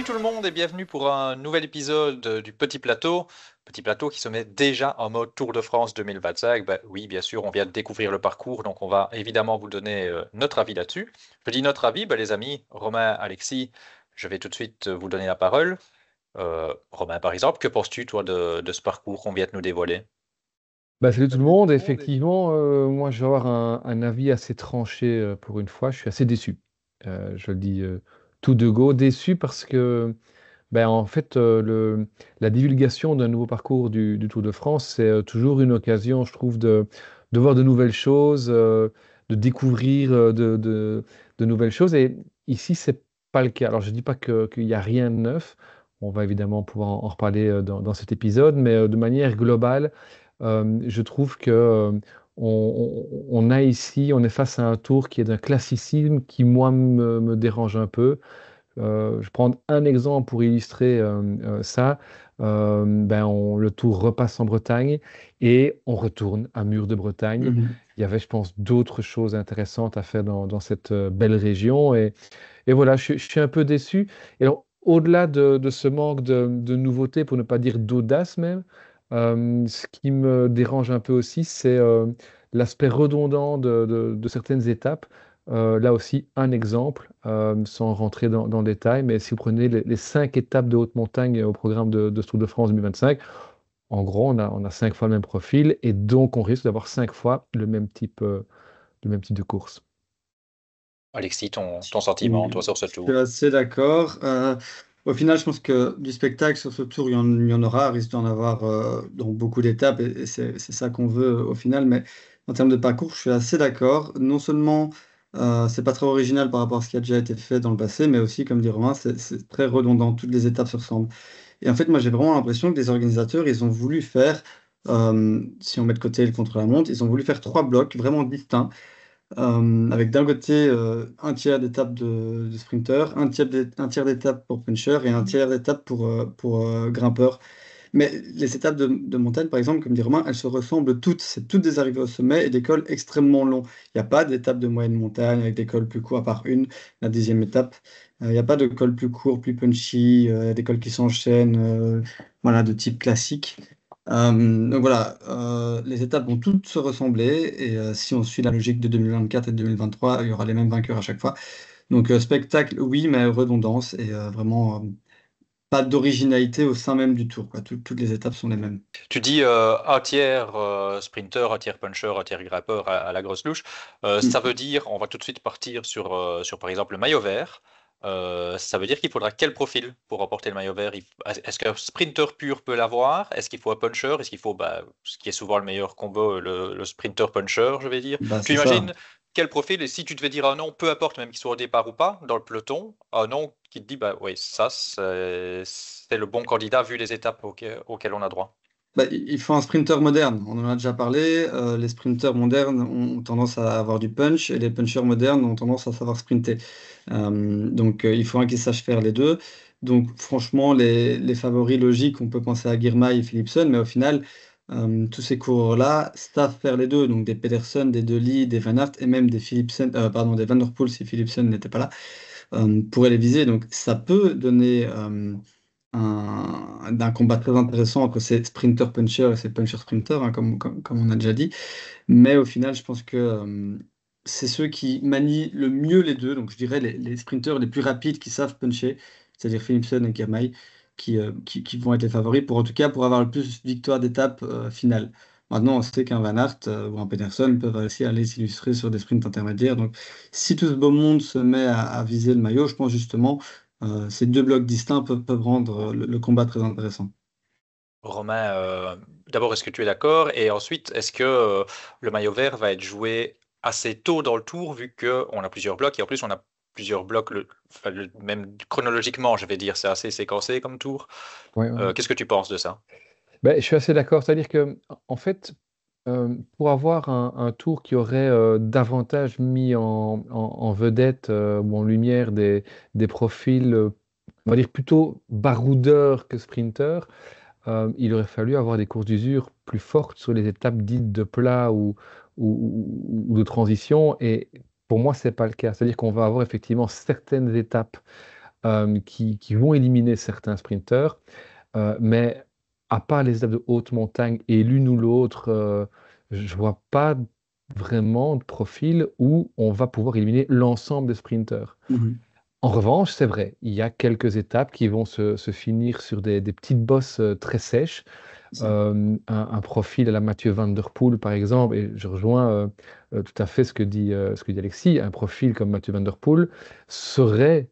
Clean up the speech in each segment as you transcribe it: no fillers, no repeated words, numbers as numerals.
Salut tout le monde et bienvenue pour un nouvel épisode du Petit Plateau. Petit Plateau qui se met déjà en mode Tour de France 2025. Ben oui, bien sûr, on vient de découvrir le parcours, donc on va évidemment vous donner notre avis là-dessus. Je dis notre avis, ben, les amis, Romain, Alexis, je vais tout de suite vous donner la parole. Romain, par exemple, que penses-tu, toi, de ce parcours qu'on vient de nous dévoiler? Salut tout le monde. Effectivement, moi, je vais avoir un avis assez tranché pour une fois. Je suis assez déçu. Je le dis tout de go. Déçu parce que, en fait, la divulgation d'un nouveau parcours du Tour de France, c'est toujours une occasion, je trouve, de voir de nouvelles choses, de découvrir de nouvelles choses. Et ici, c'est pas le cas. Alors, je dis pas qu'il n'y a rien de neuf. On va évidemment pouvoir en reparler dans cet épisode, mais de manière globale, je trouve que on a ici, on est face à un tour qui est d'un classicisme qui, moi, me dérange un peu. Je prends un exemple pour illustrer ça. Le tour repasse en Bretagne et on retourne à Mur de Bretagne. Mhm. Il y avait, je pense, d'autres choses intéressantes à faire dans cette belle région. Et voilà, je suis un peu déçu. Et alors, au-delà de ce manque de nouveauté, pour ne pas dire d'audace même, ce qui me dérange un peu aussi, c'est l'aspect redondant de certaines étapes. Là aussi, un exemple, sans rentrer dans le détail, mais si vous prenez les 5 étapes de haute montagne au programme de ce Tour de France 2025, en gros, on a 5 fois le même profil et donc on risque d'avoir 5 fois le même type de course. Alexis, ton sentiment, toi, Oui, sur ce je suis tour? assez d'accord. Au final, je pense que du spectacle sur ce tour, il y en aura, il risque d'en avoir dans beaucoup d'étapes, et c'est ça qu'on veut au final. Mais en termes de parcours, je suis assez d'accord. Non seulement c'est pas très original par rapport à ce qui a déjà été fait dans le passé, mais aussi, comme dit Romain, c'est très redondant. Toutes les étapes se ressemblent. Et en fait, moi, j'ai vraiment l'impression que les organisateurs, ils ont voulu faire, si on met de côté le contre-la-montre, ils ont voulu faire 3 blocs vraiment distincts avec d'un côté un tiers d'étape de sprinter, un tiers d'étape pour puncher et un tiers d'étape pour grimpeur. Mais les étapes de montagne, par exemple, comme dit Romain, elles se ressemblent toutes. C'est toutes des arrivées au sommet et des cols extrêmement longs. Il n'y a pas d'étape de moyenne montagne avec des cols plus courts, à part une, la 10e étape. Il n'y a pas de cols plus courts, plus punchy, des cols qui s'enchaînent, voilà, de type classique. Donc voilà, les étapes vont toutes se ressembler et si on suit la logique de 2024 et de 2023, il y aura les mêmes vainqueurs à chaque fois. Donc spectacle, oui, mais redondance et vraiment pas d'originalité au sein même du tour, quoi. Toutes les étapes sont les mêmes. Tu dis un tiers sprinter, un tiers puncher, un tiers grimpeur à la grosse louche. Ça Mm. veut dire, on va tout de suite partir sur par exemple le maillot vert. Ça veut dire qu'il faudra quel profil pour remporter le maillot vert? Est-ce qu'un sprinter pur peut l'avoir? Est-ce qu'il faut un puncher? Est-ce qu'il faut, ce qui est souvent le meilleur combo, le sprinter puncher, je vais dire. Bah, Tu c'est ça. imagines quel profil? Et si tu devais dire un nom, peu importe, même qu'il soit au départ ou pas, dans le peloton, un nom qui te dit, bah oui, ça, c'est le bon candidat vu les étapes auxquelles on a droit. Bah, il faut un sprinter moderne. On en a déjà parlé. Les sprinters modernes ont tendance à avoir du punch et les punchers modernes ont tendance à savoir sprinter. Donc, il faut un qui sache faire les deux. Donc, franchement, les favoris logiques, on peut penser à Girmay et Philipsen, mais au final, tous ces coureurs-là savent faire les deux. Donc, des Pedersen, des De Ligt, des Van Aert et même des Philipsen, pardon, des Van der Poel si Philipsen n'était pas là, pourraient les viser. Donc, ça peut donner d'un combat très intéressant entre ces sprinter-puncher et ces puncher-sprinter, hein, comme on a déjà dit. Mais au final, je pense que c'est ceux qui manient le mieux les deux. Donc je dirais les sprinters les plus rapides qui savent puncher, c'est-à-dire Philipsen et Girmay, qui vont être les favoris pour en tout cas pour avoir le plus de victoires d'étape finale. Maintenant, on sait qu'un Van Aert ou un Pedersen peuvent aussi aller s'illustrer sur des sprints intermédiaires. Donc, si tout ce beau monde se met à viser le maillot, je pense justement ces 2 blocs distincts peuvent rendre le combat très intéressant. Romain, d'abord, est-ce que tu es d'accord? Et ensuite, est-ce que le maillot vert va être joué assez tôt dans le tour, vu qu'on a plusieurs blocs, et en plus on a plusieurs blocs, enfin, même chronologiquement, je vais dire, c'est assez séquencé comme tour. Ouais, ouais. Qu'est-ce que tu penses de ça? Je suis assez d'accord. C'est-à-dire que, en fait, pour avoir un tour qui aurait davantage mis en vedette ou en lumière des profils, on va dire plutôt baroudeurs que sprinteurs, il aurait fallu avoir des courses d'usure plus fortes sur les étapes dites de plat ou de transition. Et pour moi, c'est pas le cas. C'est-à-dire qu'on va avoir effectivement certaines étapes qui vont éliminer certains sprinteurs. Mais à part les étapes de haute montagne et l'une ou l'autre, je vois pas vraiment de profil où on va pouvoir éliminer l'ensemble des sprinteurs. Mhm. En revanche, c'est vrai, il y a quelques étapes qui vont se finir sur des petites bosses très sèches. C'est ça. Un profil à la Mathieu Van Der Poel, par exemple, et je rejoins tout à fait ce que dit Alexis, un profil comme Mathieu Van Der Poel serait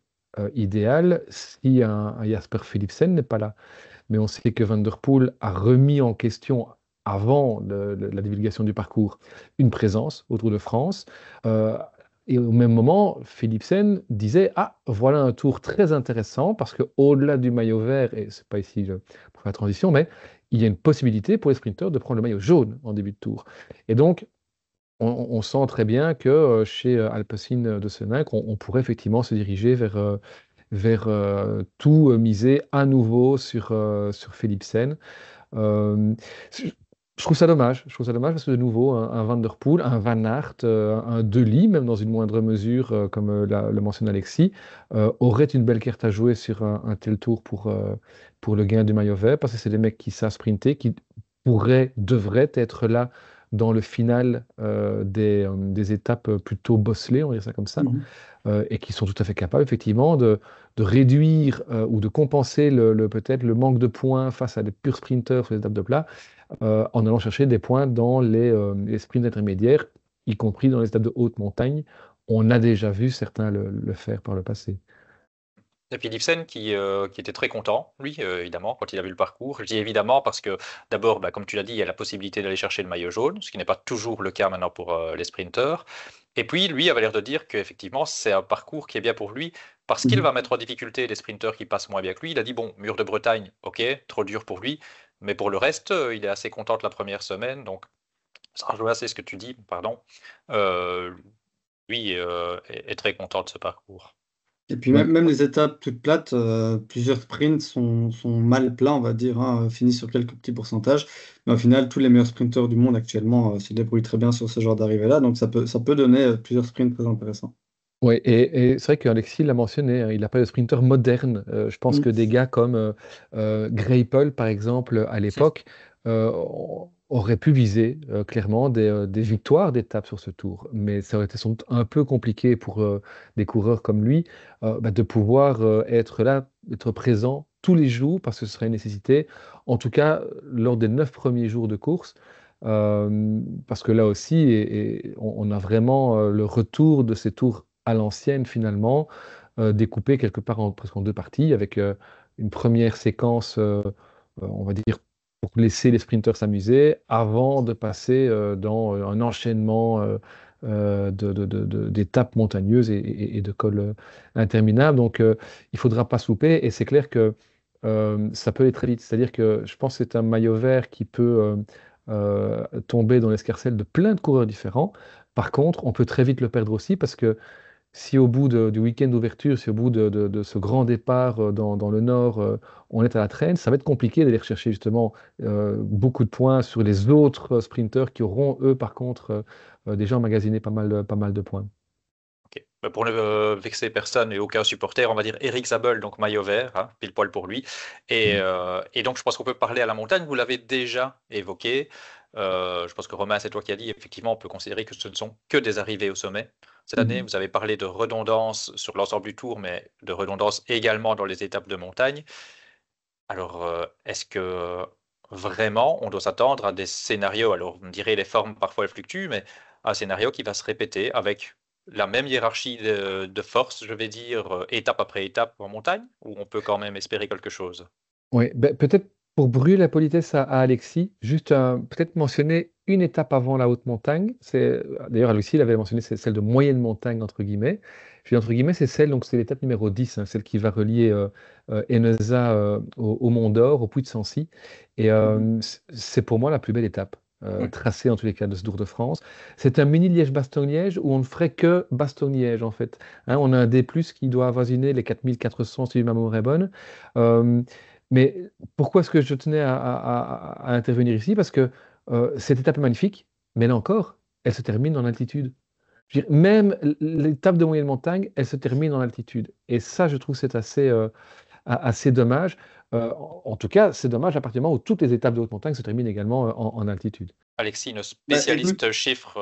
idéal si un Jasper Philipsen n'est pas là. Mais on sait que Van Der Poel a remis en question, avant la divulgation du parcours, une présence au Tour de France. Euh, et au même moment, Philipsen disait, ah, voilà un tour très intéressant, parce qu'au-delà du maillot vert, et c'est pas ici pour faire la transition, mais il y a une possibilité pour les sprinteurs de prendre le maillot jaune en début de tour. Et donc, on sent très bien que chez Alpecin de Senac, on pourrait effectivement se diriger vers tout miser à nouveau sur Philipsen. Euh, je je trouve ça dommage. Je trouve ça dommage parce que de nouveau, un Van Der Poel, un Van Aert, un De Lie, même dans une moindre mesure, comme le mentionne Alexis, auraient une belle carte à jouer sur un tel tour pour le gain du maillot vert, parce que c'est des mecs qui savent sprinter, qui devraient être là dans le final des étapes plutôt bosselées, on va dire ça comme ça, Mhm. et qui sont tout à fait capables, effectivement, de réduire ou de compenser peut-être le manque de points face à des purs sprinteurs sur les étapes de plat, en allant chercher des points dans les sprints intermédiaires, y compris dans les étapes de haute montagne. On a déjà vu certains le faire par le passé. Et Philipsen qui était très content, lui, évidemment, quand il a vu le parcours. Je dis évidemment parce que, d'abord, bah, comme tu l'as dit, il y a la possibilité d'aller chercher le maillot jaune, ce qui n'est pas toujours le cas maintenant pour les sprinteurs. Et puis, lui avait l'air de dire qu'effectivement, c'est un parcours qui est bien pour lui parce qu'il va Mhm. mettre en difficulté les sprinteurs qui passent moins bien que lui. Il a dit, bon, mur de Bretagne, ok, trop dur pour lui, mais pour le reste, il est assez content de la première semaine. Donc, ça rejoint assez ce que tu dis, pardon. Euh, Lui est très content de ce parcours. Et puis Ouais. même les étapes toutes plates, plusieurs sprints sont mal plats, on va dire, hein, finissent sur quelques petits pourcentages. Mais au final, tous les meilleurs sprinteurs du monde actuellement se débrouillent très bien sur ce genre d'arrivée-là. Donc ça peut donner plusieurs sprints très intéressants. Ouais, et c'est vrai qu'Alexis l'a mentionné, hein, il n'a pas de sprinter moderne. Je pense que Mm. des gars comme Greipel, par exemple, à l'époque, auraient pu viser clairement des victoires d'étape sur ce tour. Mais ça aurait été sans doute un peu compliqué pour des coureurs comme lui de pouvoir être là, être présent tous les jours, parce que ce serait une nécessité, en tout cas lors des 9 premiers jours de course. Parce que là aussi, on a vraiment le retour de ces tours à l'ancienne finalement, découpé quelque part presque en deux parties, avec une première séquence, on va dire, pour laisser les sprinteurs s'amuser, avant de passer dans un enchaînement d'étapes montagneuses et de cols interminables. Donc il ne faudra pas souper, et c'est clair que ça peut aller très vite. C'est-à-dire que je pense que c'est un maillot vert qui peut tomber dans l'escarcelle de plein de coureurs différents. Par contre, on peut très vite le perdre aussi, parce que si au bout du week-end d'ouverture, si au bout de ce grand départ dans le nord, on est à la traîne, ça va être compliqué d'aller rechercher justement beaucoup de points sur les autres sprinteurs qui auront, eux, par contre, déjà emmagasiné pas mal de points. Ok. Bah, pour ne vexer personne et aucun supporter, on va dire Eric Zabel, donc maillot vert, hein, pile poil pour lui. Et donc je pense qu'on peut parler à la montagne, vous l'avez déjà évoqué. Je pense que Romain, c'est toi qui as dit, effectivement, on peut considérer que ce ne sont que des arrivées au sommet. Cette année, Mhm. vous avez parlé de redondance sur l'ensemble du tour, mais de redondance également dans les étapes de montagne. Alors, est-ce que vraiment on doit s'attendre à des scénarios, alors vous me direz les formes parfois elles fluctuent, mais un scénario qui va se répéter avec la même hiérarchie de force, je vais dire, étape après étape en montagne, ou on peut quand même espérer quelque chose? Oui, ben, peut-être pour brûler la politesse à Alexis, juste peut-être mentionner une étape avant la haute montagne. D'ailleurs, Alexis il avait mentionné, c'est celle de moyenne montagne, entre guillemets. Je dis entre guillemets, c'est celle, donc c'est l'étape numéro 10, hein, celle qui va relier Eneza au Mont d'Or, au Puy de Sancy. Et Mhm. c'est pour moi la plus belle étape, Ouais. tracée en tous les cas de ce Tour de France. C'est un mini Liège-Bastogne-Liège où on ne ferait que Bastogne-Liège, en fait. Hein, on a un D+, qui doit avoisiner les 4400, si ma mémoire est bonne. Euh, mais pourquoi est-ce que je tenais à intervenir ici? Parce que cette étape est magnifique, mais là encore, elle se termine en altitude. même l'étape de moyenne montagne, elle se termine en altitude. Et ça, je trouve, c'est assez dommage. En tout cas, c'est dommage à partir du moment où toutes les étapes de haute montagne se terminent également en altitude. Alexis, une Bah, écoute, spécialiste chiffres,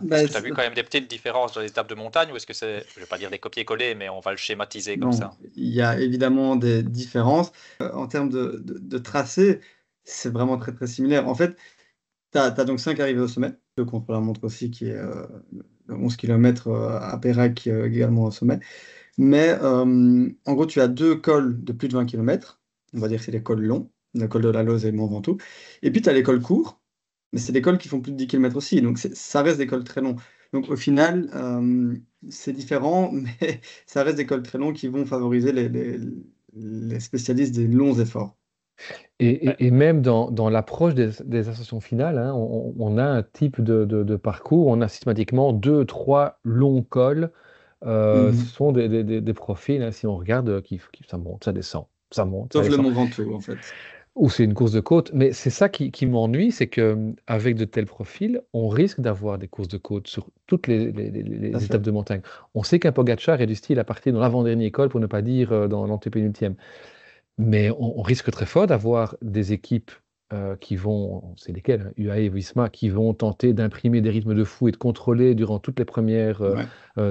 est-ce bah, que tu as vu quand même des petites différences dans les étapes de montagne ou est-ce que c'est, je vais pas dire des copier-coller, mais on va le schématiser comme non, ça? il y a évidemment des différences. En termes de tracé, c'est vraiment très très similaire. En fait, tu as donc 5 arrivées au sommet, le contre-la-montre aussi qui est 11 km à Pérac également au sommet. Mais en gros, tu as 2 cols de plus de 20 km. On va dire que c'est les cols longs, le col de la Loze et le Mont Ventoux. Et puis tu as les cols courts, mais c'est des cols qui font plus de 10 km aussi. Donc ça reste des cols très longs. Donc au final, c'est différent, mais ça reste des cols très longs qui vont favoriser les spécialistes des longs efforts. Ouais. Et même dans l'approche des ascensions finales, hein, on a un type de parcours, on a systématiquement deux, trois longs cols. Ce Mhm. sont des profils, hein, si on regarde, ça monte, ça descend, ça monte, ça Sauf le descend. Mont Ventoux, en fait. Ou c'est une course de côte, mais c'est ça qui m'ennuie, c'est qu'avec de tels profils, on risque d'avoir des courses de côte sur toutes Tout à les étapes fait. de montagne. On sait qu'un Pogacar est du style à partir dans l'avant-dernier col, pour ne pas dire dans l'antépénultième. Mais on risque très fort d'avoir des équipes qui vont, c'est lesquelles, hein, UAE et Visma, qui vont tenter d'imprimer des rythmes de fou et de contrôler durant toutes les premières Ouais.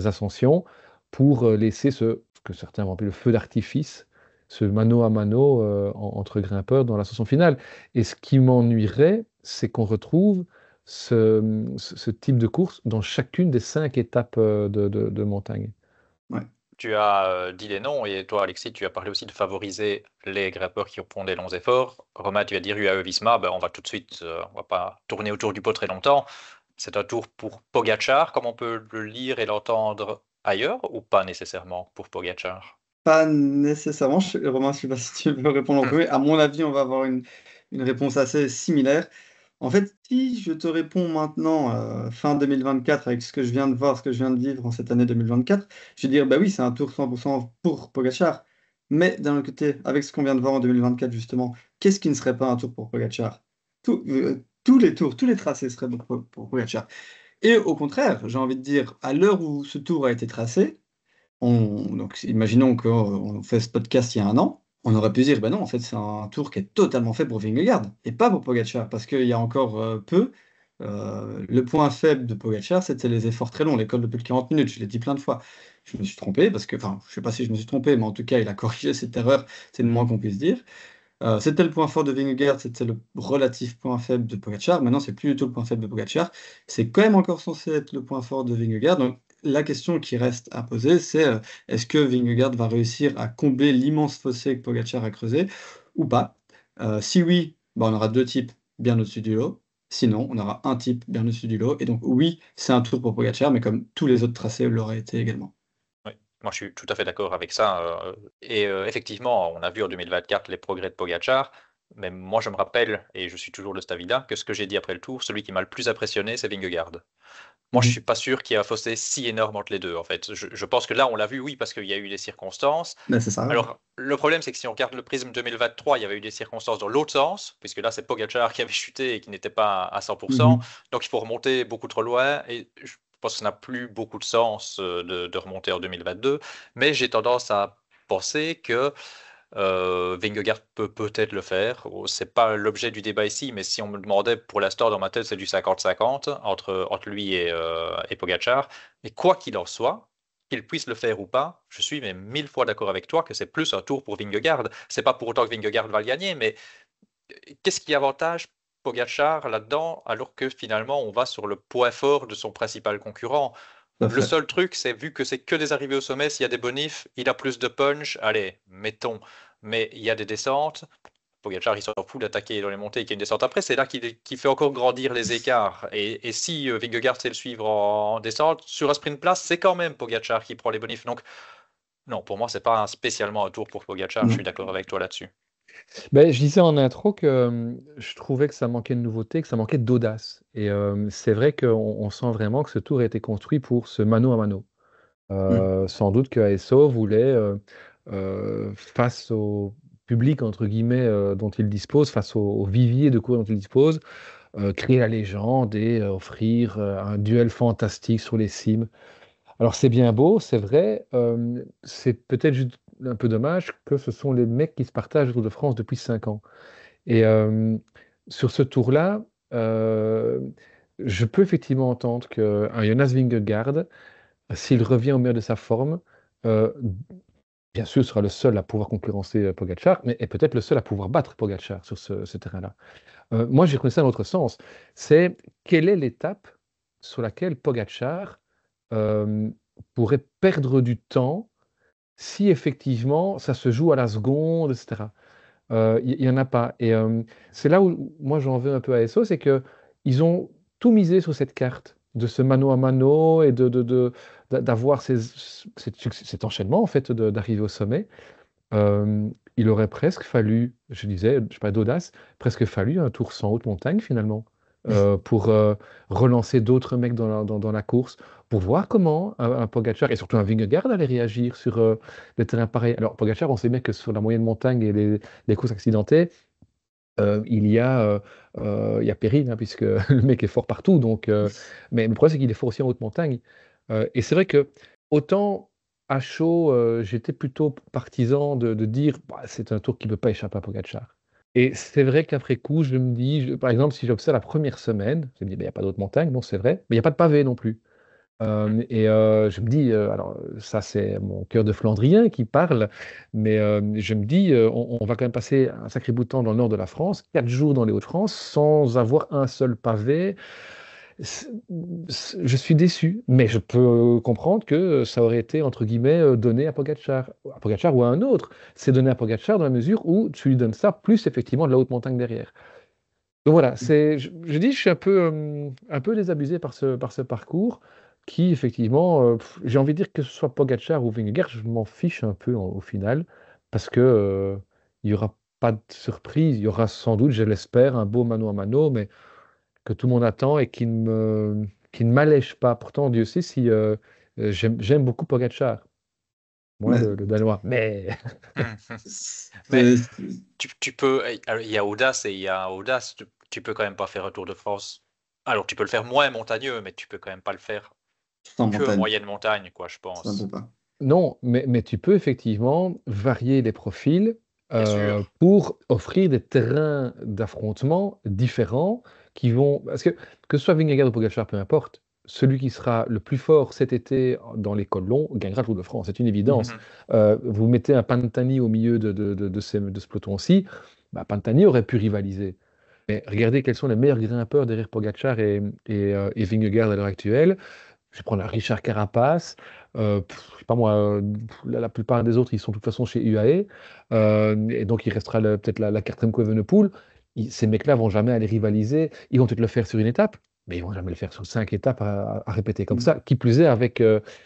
ascensions pour laisser ce que certains vont appeler le feu d'artifice, ce mano à mano entre grimpeurs dans l'ascension finale. Et ce qui m'ennuierait, c'est qu'on retrouve ce type de course dans chacune des 5 étapes de montagne. Ouais. Tu as dit les noms et toi, Alexis, tu as parlé aussi de favoriser les grimpeurs qui font des longs efforts. Romain, tu as dit UAE Visma, ben, on va tout de suite, on va pas tourner autour du pot très longtemps. C'est un tour pour Pogacar, comme on peut le lire et l'entendre ailleurs, ou pas nécessairement pour Pogacar? Pas nécessairement. Romain, je sais pas si tu veux répondre en Hmm. premier. À mon avis, on va avoir une réponse assez similaire. En fait, si je te réponds maintenant, fin 2024, avec ce que je viens de voir, ce que je viens de vivre en cette année 2024, je vais dire, bah oui, c'est un tour 100% pour Pogacar. Mais d'un autre côté, avec ce qu'on vient de voir en 2024, justement, qu'est-ce qui ne serait pas un tour pour Pogacar? Tous les tours, tous les tracés seraient pour Pogacar. Et au contraire, j'ai envie de dire, à l'heure où ce tour a été tracé, donc, imaginons qu'on fait ce podcast il y a un an, on aurait pu dire, ben non, en fait, c'est un tour qui est totalement fait pour Vingegaard et pas pour Pogacar, parce qu'il y a encore peu, le point faible de Pogacar, c'était les efforts très longs, l'école de plus de 40 minutes, je l'ai dit plein de fois. Je me suis trompé, parce que, enfin, je sais pas si je me suis trompé, mais en tout cas, il a corrigé cette erreur, c'est le moins qu'on puisse dire. C'était le point fort de Vingegaard, c'était le relatif point faible de Pogacar. Maintenant, c'est plus du tout le point faible de Pogacar. C'est quand même encore censé être le point fort de Vingegaard. Donc, la question qui reste à poser, c'est est-ce que Vingegaard va réussir à combler l'immense fossé que Pogacar a creusé ou pas? Si oui, bah, on aura deux types bien au-dessus du lot. Sinon, on aura un type bien au-dessus du lot. Et donc, oui, c'est un tour pour Pogacar, mais comme tous les autres tracés l'auraient été également. Oui, moi je suis tout à fait d'accord avec ça. Et effectivement, on a vu en 2024 les progrès de Pogacar, mais moi je me rappelle, et je suis toujours de cet avis-là, que ce que j'ai dit après le tour, celui qui m'a le plus impressionné, c'est Vingegaard. Moi, je Mhm. suis pas sûr qu'il y ait un fossé si énorme entre les deux, en fait. Je pense que là, on l'a vu, oui, parce qu'il y a eu les circonstances. Ben, c'est ça. Ouais. Alors, le problème, c'est que si on regarde le prisme 2023, il y avait eu des circonstances dans l'autre sens, puisque là, c'est Pogacar qui avait chuté et qui n'était pas à 100%. Mhm. Donc, il faut remonter beaucoup trop loin. Et je pense que ça n'a plus beaucoup de sens de remonter en 2022. Mais j'ai tendance à penser que Vingegaard peut peut-être le faire. C'est pas l'objet du débat ici, mais si on me demandait, pour l'instant, dans ma tête, c'est du 50-50 entre lui et Pogacar. Mais quoi qu'il en soit, qu'il puisse le faire ou pas, je suis mais 1000 fois d'accord avec toi que c'est plus un tour pour Vingegaard. C'est pas pour autant que Vingegaard va le gagner, mais qu'est-ce qui avantage Pogacar là-dedans, alors que finalement on va sur le point fort de son principal concurrent? Tout à Le fait. seul truc, c'est vu que c'est que des arrivées au sommet, s'il y a des bonifs, il a plus de punch, allez, mettons. Mais il y a des descentes. Pogacar, il s'en fout d'attaquer dans les montées et qu'il y a une descente après. C'est là qu'il fait encore grandir les écarts. Et si Vingegaard sait le suivre en descente, sur un sprint place, c'est quand même Pogacar qui prend les bonifs. Donc, non, pour moi, c'est pas spécialement un tour pour Pogacar. Je suis Non. d'accord avec toi là-dessus. Ben, je disais en intro que je trouvais que ça manquait de nouveauté, que ça manquait d'audace. Et c'est vrai qu'on sent vraiment que ce tour a été construit pour ce mano à mano. Mhm. Sans doute que ASO voulait, face au public, entre guillemets, dont il dispose, face au vivier de coureurs dont il dispose, créer la légende et offrir un duel fantastique sur les cimes. Alors c'est bien beau, c'est vrai, c'est peut-être juste un peu dommage que ce sont les mecs qui se partagent le Tour de France depuis 5 ans. Et sur ce tour-là, euh, je peux effectivement entendre qu'un Jonas Vingegaard, s'il revient au meilleur de sa forme, euh, bien sûr sera le seul à pouvoir concurrencer Pogacar, mais est peut-être le seul à pouvoir battre Pogacar sur ce terrain-là. Moi, j'ai connu ça dans l'autre sens. C'est quelle est l'étape sur laquelle Pogacar euh, pourrait perdre du temps si effectivement ça se joue à la seconde, etc. Il n'y en a pas. Et c'est là où moi j'en veux un peu à SO, c'est que ils ont tout misé sur cette carte de ce mano à mano et d'avoir cet enchaînement en fait d'arriver au sommet. Il aurait presque fallu, je disais, je parle d'audace, presque fallu un tour sans haute montagne finalement, pour relancer d'autres mecs dans la course, pour voir comment un Pogacar et surtout un Vingegaard allait réagir sur des terrains pareils. Alors Pogacar, on sait bien que sur la moyenne montagne et les courses accidentées, il y a péril, hein, puisque le mec est fort partout. Donc, mais le problème, c'est qu'il est fort aussi en haute montagne. Et c'est vrai que autant à chaud, j'étais plutôt partisan de dire bah, c'est un tour qui ne peut pas échapper à Pogacar. Et c'est vrai qu'après coup, je me dis, par exemple, si j'observe la première semaine, je me dis, ben, il n'y a pas d'autre montagne, non, c'est vrai, mais il n'y a pas de pavé non plus. Je me dis, alors ça c'est mon cœur de Flandrien qui parle, mais je me dis, on va quand même passer un sacré bout de temps dans le nord de la France, 4 jours dans les Hauts-de-France, sans avoir un seul pavé. C'est- Je suis déçu, mais je peux comprendre que ça aurait été, entre guillemets, donné à Pogacar ou à un autre. C'est donné à Pogacar dans la mesure où tu lui donnes ça, plus effectivement de la haute montagne derrière. Donc voilà, je dis, je suis un peu désabusé par ce parcours qui, effectivement, j'ai envie de dire que ce soit Pogacar ou Vingegaard, je m'en fiche un peu au final, parce que il n'y aura pas de surprise, il y aura sans doute, je l'espère, un beau mano à mano, mais que tout le monde attend et qui ne m'allège pas. Pourtant, Dieu sait si j'aime beaucoup Pogacar, moi, Mais le Danois, mais Mais c'est- tu peux, alors, il y a audace et il y a audace. Tu peux quand même pas faire un Tour de France. Alors, tu peux le faire moins montagneux, mais tu peux quand même pas le faire sans que montagne, moyenne montagne, quoi, je ça ne peut pense. pas. non, mais tu peux effectivement varier les profils Bien sûr. pour offrir des terrains d'affrontement différents qui vont... Parce que ce soit Vingegaard ou Pogacar, peu importe, celui qui sera le plus fort cet été dans les cols longs gagnera le Tour de France, c'est une évidence. Mhm. Vous mettez un Pantani au milieu de ce peloton-ci, bah, Pantani aurait pu rivaliser. Mais regardez quels sont les meilleurs grimpeurs derrière Pogacar et Vingegaard à l'heure actuelle. Je vais prendre un Richard Carapace. Je sais pas moi, la plupart des autres, ils sont de toute façon chez UAE. Et donc, il restera peut-être la Cartrenco Evenepoel. Ces mecs-là vont jamais aller rivaliser. Ils vont peut-être le faire sur une étape, mais ils vont jamais le faire sur 5 étapes à répéter comme ça. Qui plus est, avec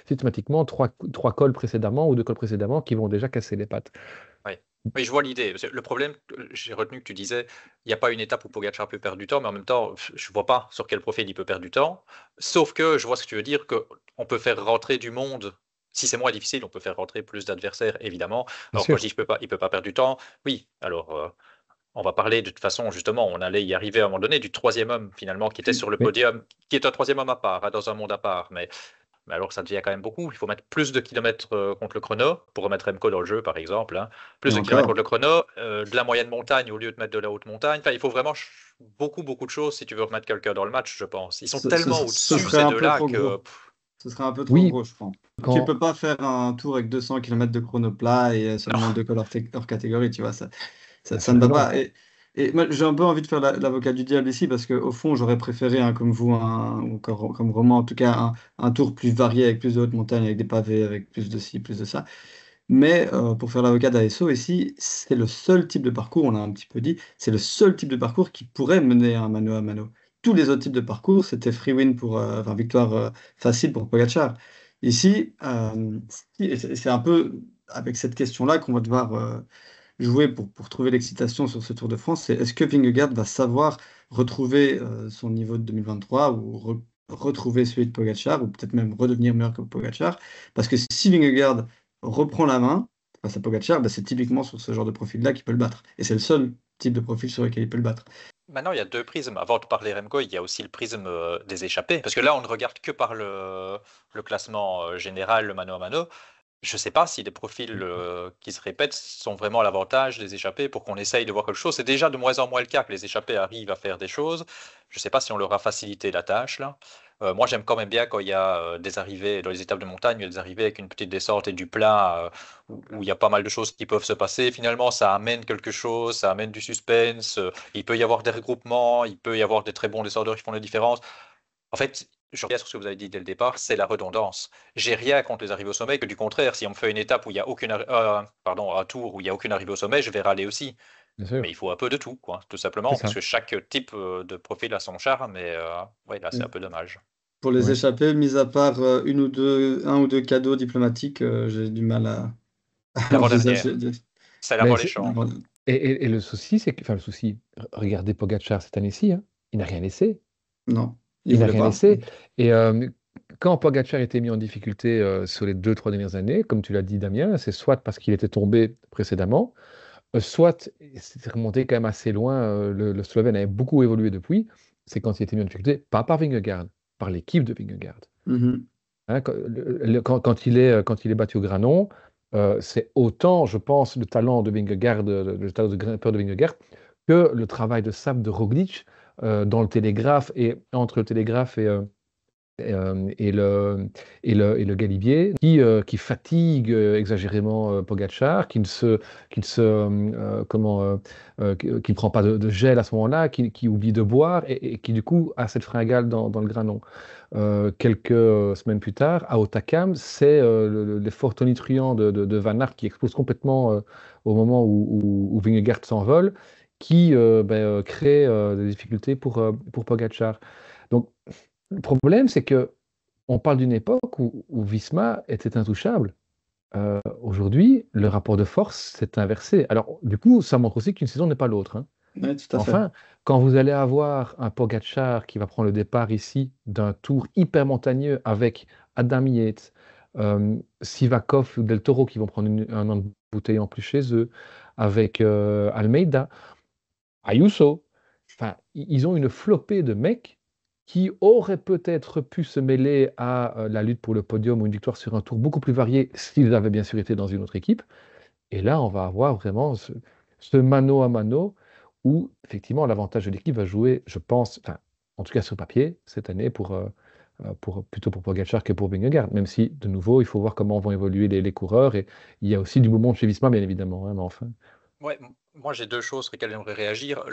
systématiquement trois cols précédemment ou 2 cols précédemment qui vont déjà casser les pattes. Oui. Oui, je vois l'idée. Parce que le problème, j'ai retenu que tu disais, il n'y a pas une étape où Pogacar peut perdre du temps, mais en même temps, je vois pas sur quel profil il peut perdre du temps. Sauf que je vois ce que tu veux dire, que on peut faire rentrer du monde. Si c'est moins difficile, on peut faire rentrer plus d'adversaires, évidemment. Bien Alors quand je sûr. dis il peut pas perdre du temps, oui. Alors on va parler de toute façon, justement, on allait y arriver à un moment donné du troisième homme finalement qui était sur le Mais podium, qui est un troisième homme à part, hein, dans un monde à part, mais alors ça devient quand même beaucoup. Il faut mettre plus de kilomètres contre le chrono pour remettre Remco dans le jeu, par exemple, hein. Et Plus de kilomètres encore, contre le chrono, de la moyenne montagne au lieu de mettre de la haute montagne. Enfin, il faut vraiment beaucoup de choses si tu veux remettre quelqu'un dans le match, je pense. Ils sont tellement ce au-dessus serait ces un peu deux-là trop que gros. Ce serait un peu trop oui, gros, je pense. Tu quand... peux pas faire un tour avec 200 km de chrono plat et non. seulement 2 cols hors catégorie, tu vois, Bien ça sûr ne que va non. pas. Et moi, j'ai un peu envie de faire l'avocat du diable ici parce qu'au fond, j'aurais préféré, hein, comme vous, ou comme Roman, en tout cas, un tour plus varié avec plus de hautes montagnes, avec des pavés, avec plus de ci, plus de ça. Mais pour faire l'avocat d'ASO ici, c'est le seul type de parcours, on l'a un petit peu dit, c'est le seul type de parcours qui pourrait mener à un mano à mano. Tous les autres types de parcours, c'était free win enfin victoire facile pour Pogacar. Ici, et c'est un peu avec cette question-là qu'on va devoir jouer pour trouver l'excitation sur ce Tour de France. C'est est-ce que Vingegaard va savoir retrouver son niveau de 2023 ou retrouver celui de Pogacar ou peut-être même redevenir meilleur que Pogacar? Parce que si Vingegaard reprend la main face à Pogacar, bah, c'est typiquement sur ce genre de profil-là qu'il peut le battre. Et c'est le seul type de profil sur lequel il peut le battre. maintenant, il y a deux prismes. Avant de parler Remco, il y a aussi le prisme des échappées. Parce que là, on ne regarde que par le classement général, le mano à mano. Je ne sais pas si les profils qui se répètent sont vraiment à l'avantage des échappés pour qu'on essaye de voir quelque chose. C'est déjà de moins en moins le cas que les échappés arrivent à faire des choses. Je ne sais pas si on leur a facilité la tâche là. Moi, j'aime quand même bien quand il y a des arrivées dans les étapes de montagne, des arrivées avec une petite descente et du plat où il y a pas mal de choses qui peuvent se passer. Finalement, ça amène quelque chose, ça amène du suspense. Il peut y avoir des regroupements, il peut y avoir des très bons descendeurs qui font la différence. En fait, je reviens sur ce que vous avez dit dès le départ, c'est la redondance. J'ai rien contre les arrivées au sommet, que du contraire, si on me fait une étape où il y a un tour où il n'y a aucune arrivée au sommet, je vais râler aussi. Bien sûr, Mais il faut un peu de tout, quoi, tout c'est simplement, parce ça. que chaque type de profil a son charme, mais ouais, là, c'est un peu dommage. Pour les Ouais. échappés, mis à part un ou deux cadeaux diplomatiques, j'ai du mal à envisager. L'avant-dernière, c'est Mais l'avant-les-champs. et le souci, c'est que, enfin, le souci, regardez Pogacar cette année-ci, hein, il n'a rien laissé. Non, il Il n'a voulait rien pas. laissé. Et quand Pogacar était mis en difficulté sur les 2, 3 dernières années, comme tu l'as dit, Damien, c'est soit parce qu'il était tombé précédemment, soit c'était remonté quand même assez loin. Le Slovène avait beaucoup évolué depuis. C'est quand il était mis en difficulté, pas par Vingegaard, par l'équipe de Vingegaard. Mhm. Hein, quand il est battu au Granon, c'est autant, je pense, le talent de Vingegaard, le talent de grimpeur de Vingegaard, que le travail de sape de Roglic dans le Télégraphe et entre le Télégraphe et le Galibier, qui fatigue exagérément Pogacar, qui ne prend pas de gel à ce moment-là, qui oublie de boire et qui du coup a cette fringale dans le granon. Quelques semaines plus tard, à Otakam, c'est l'effort tonitruant de Van Aert qui explose complètement au moment où Vingegaard s'envole, qui crée des difficultés pour Pogacar. Donc, le problème, c'est que on parle d'une époque où Visma était intouchable. Aujourd'hui, le rapport de force s'est inversé. Alors, du coup, ça montre aussi qu'une saison n'est pas l'autre, hein. Oui, tout à fait. Enfin, quand vous allez avoir un Pogacar qui va prendre le départ ici d'un tour hyper montagneux avec Adam Yates, Sivakov ou Del Toro qui vont prendre un an de bouteille en plus chez eux, avec Almeida, Ayuso, enfin, ils ont une flopée de mecs qui auraient peut-être pu se mêler à la lutte pour le podium ou une victoire sur un tour beaucoup plus varié s'ils avaient bien sûr été dans une autre équipe. Et là, on va avoir vraiment ce mano à mano où, effectivement, l'avantage de l'équipe va jouer, je pense, enfin, en tout cas sur papier, cette année, plutôt pour Pogacar que pour Vingegaard. Même si, de nouveau, il faut voir comment vont évoluer les coureurs. Et il y a aussi du moment chez Visma, bien évidemment, hein, mais enfin. Ouais, moi j'ai deux choses sur lesquelles j'aimerais réagir.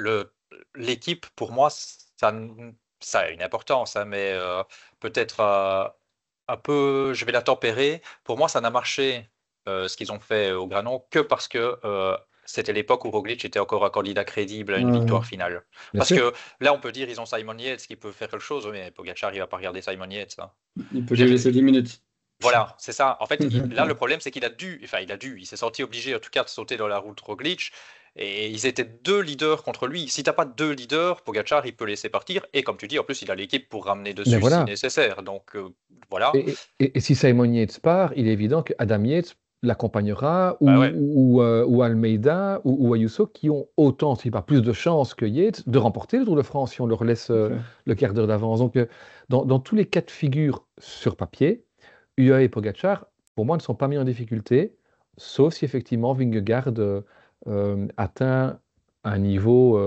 L'équipe, pour moi, ça a une importance, hein, mais peut-être un peu, je vais la tempérer. Pour moi, ça n'a marché, ce qu'ils ont fait au Granon, que parce que c'était l'époque où Roglic était encore un candidat crédible à une Ouais, victoire finale. Bien Parce sûr. que là, on peut dire ils ont Simon Yates qui peut faire quelque chose, mais Pogacar, il va pas regarder Simon Yates, hein. il peut lui laisser 10 minutes. Voilà, c'est ça. En fait, là, le problème, c'est il s'est senti obligé, en tout cas, de sauter dans la route Roglic. Et ils étaient deux leaders contre lui. Si t'as pas deux leaders, Pogacar, il peut laisser partir. Et comme tu dis, en plus, il a l'équipe pour ramener Mais dessus si voilà. nécessaire. Donc, voilà. Et si Simon Yates part, il est évident que Adam Yates l'accompagnera, Bah ouais. ou Almeida, ou Ayuso, qui ont autant, si pas plus de chances que Yates, de remporter le Tour de France si on leur laisse Tout à fait. le quart d'heure d'avance. Donc, dans tous les cas de figure sur papier, UAE et Pogacar, pour moi, ne sont pas mis en difficulté, sauf si effectivement Vingegaard atteint un niveau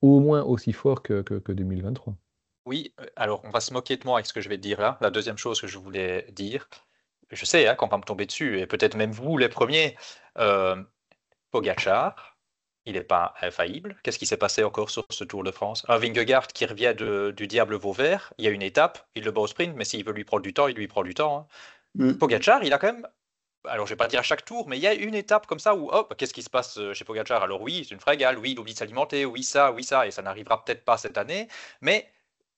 au moins aussi fort que 2023. Oui, alors, on va se moquer de moi avec ce que je vais te dire là. La deuxième chose que je voulais dire, je sais hein, qu'on va me tomber dessus, et peut-être même vous, les premiers. euh, Pogacar, il n'est pas infaillible. Qu'est-ce qui s'est passé encore sur ce Tour de France? Un Vingegaard qui revient du Diable Vauvert, il y a une étape, il le bat au sprint, mais s'il veut lui prendre du temps, il lui prend du temps, hein. Mm. Pogacar, il a quand même, alors je vais pas dire à chaque tour, mais il y a une étape comme ça où, hop, qu'est-ce qui se passe chez Pogacar? Alors oui, c'est une fringale, oui, il oublie de s'alimenter, oui, ça, et ça n'arrivera peut-être pas cette année, mais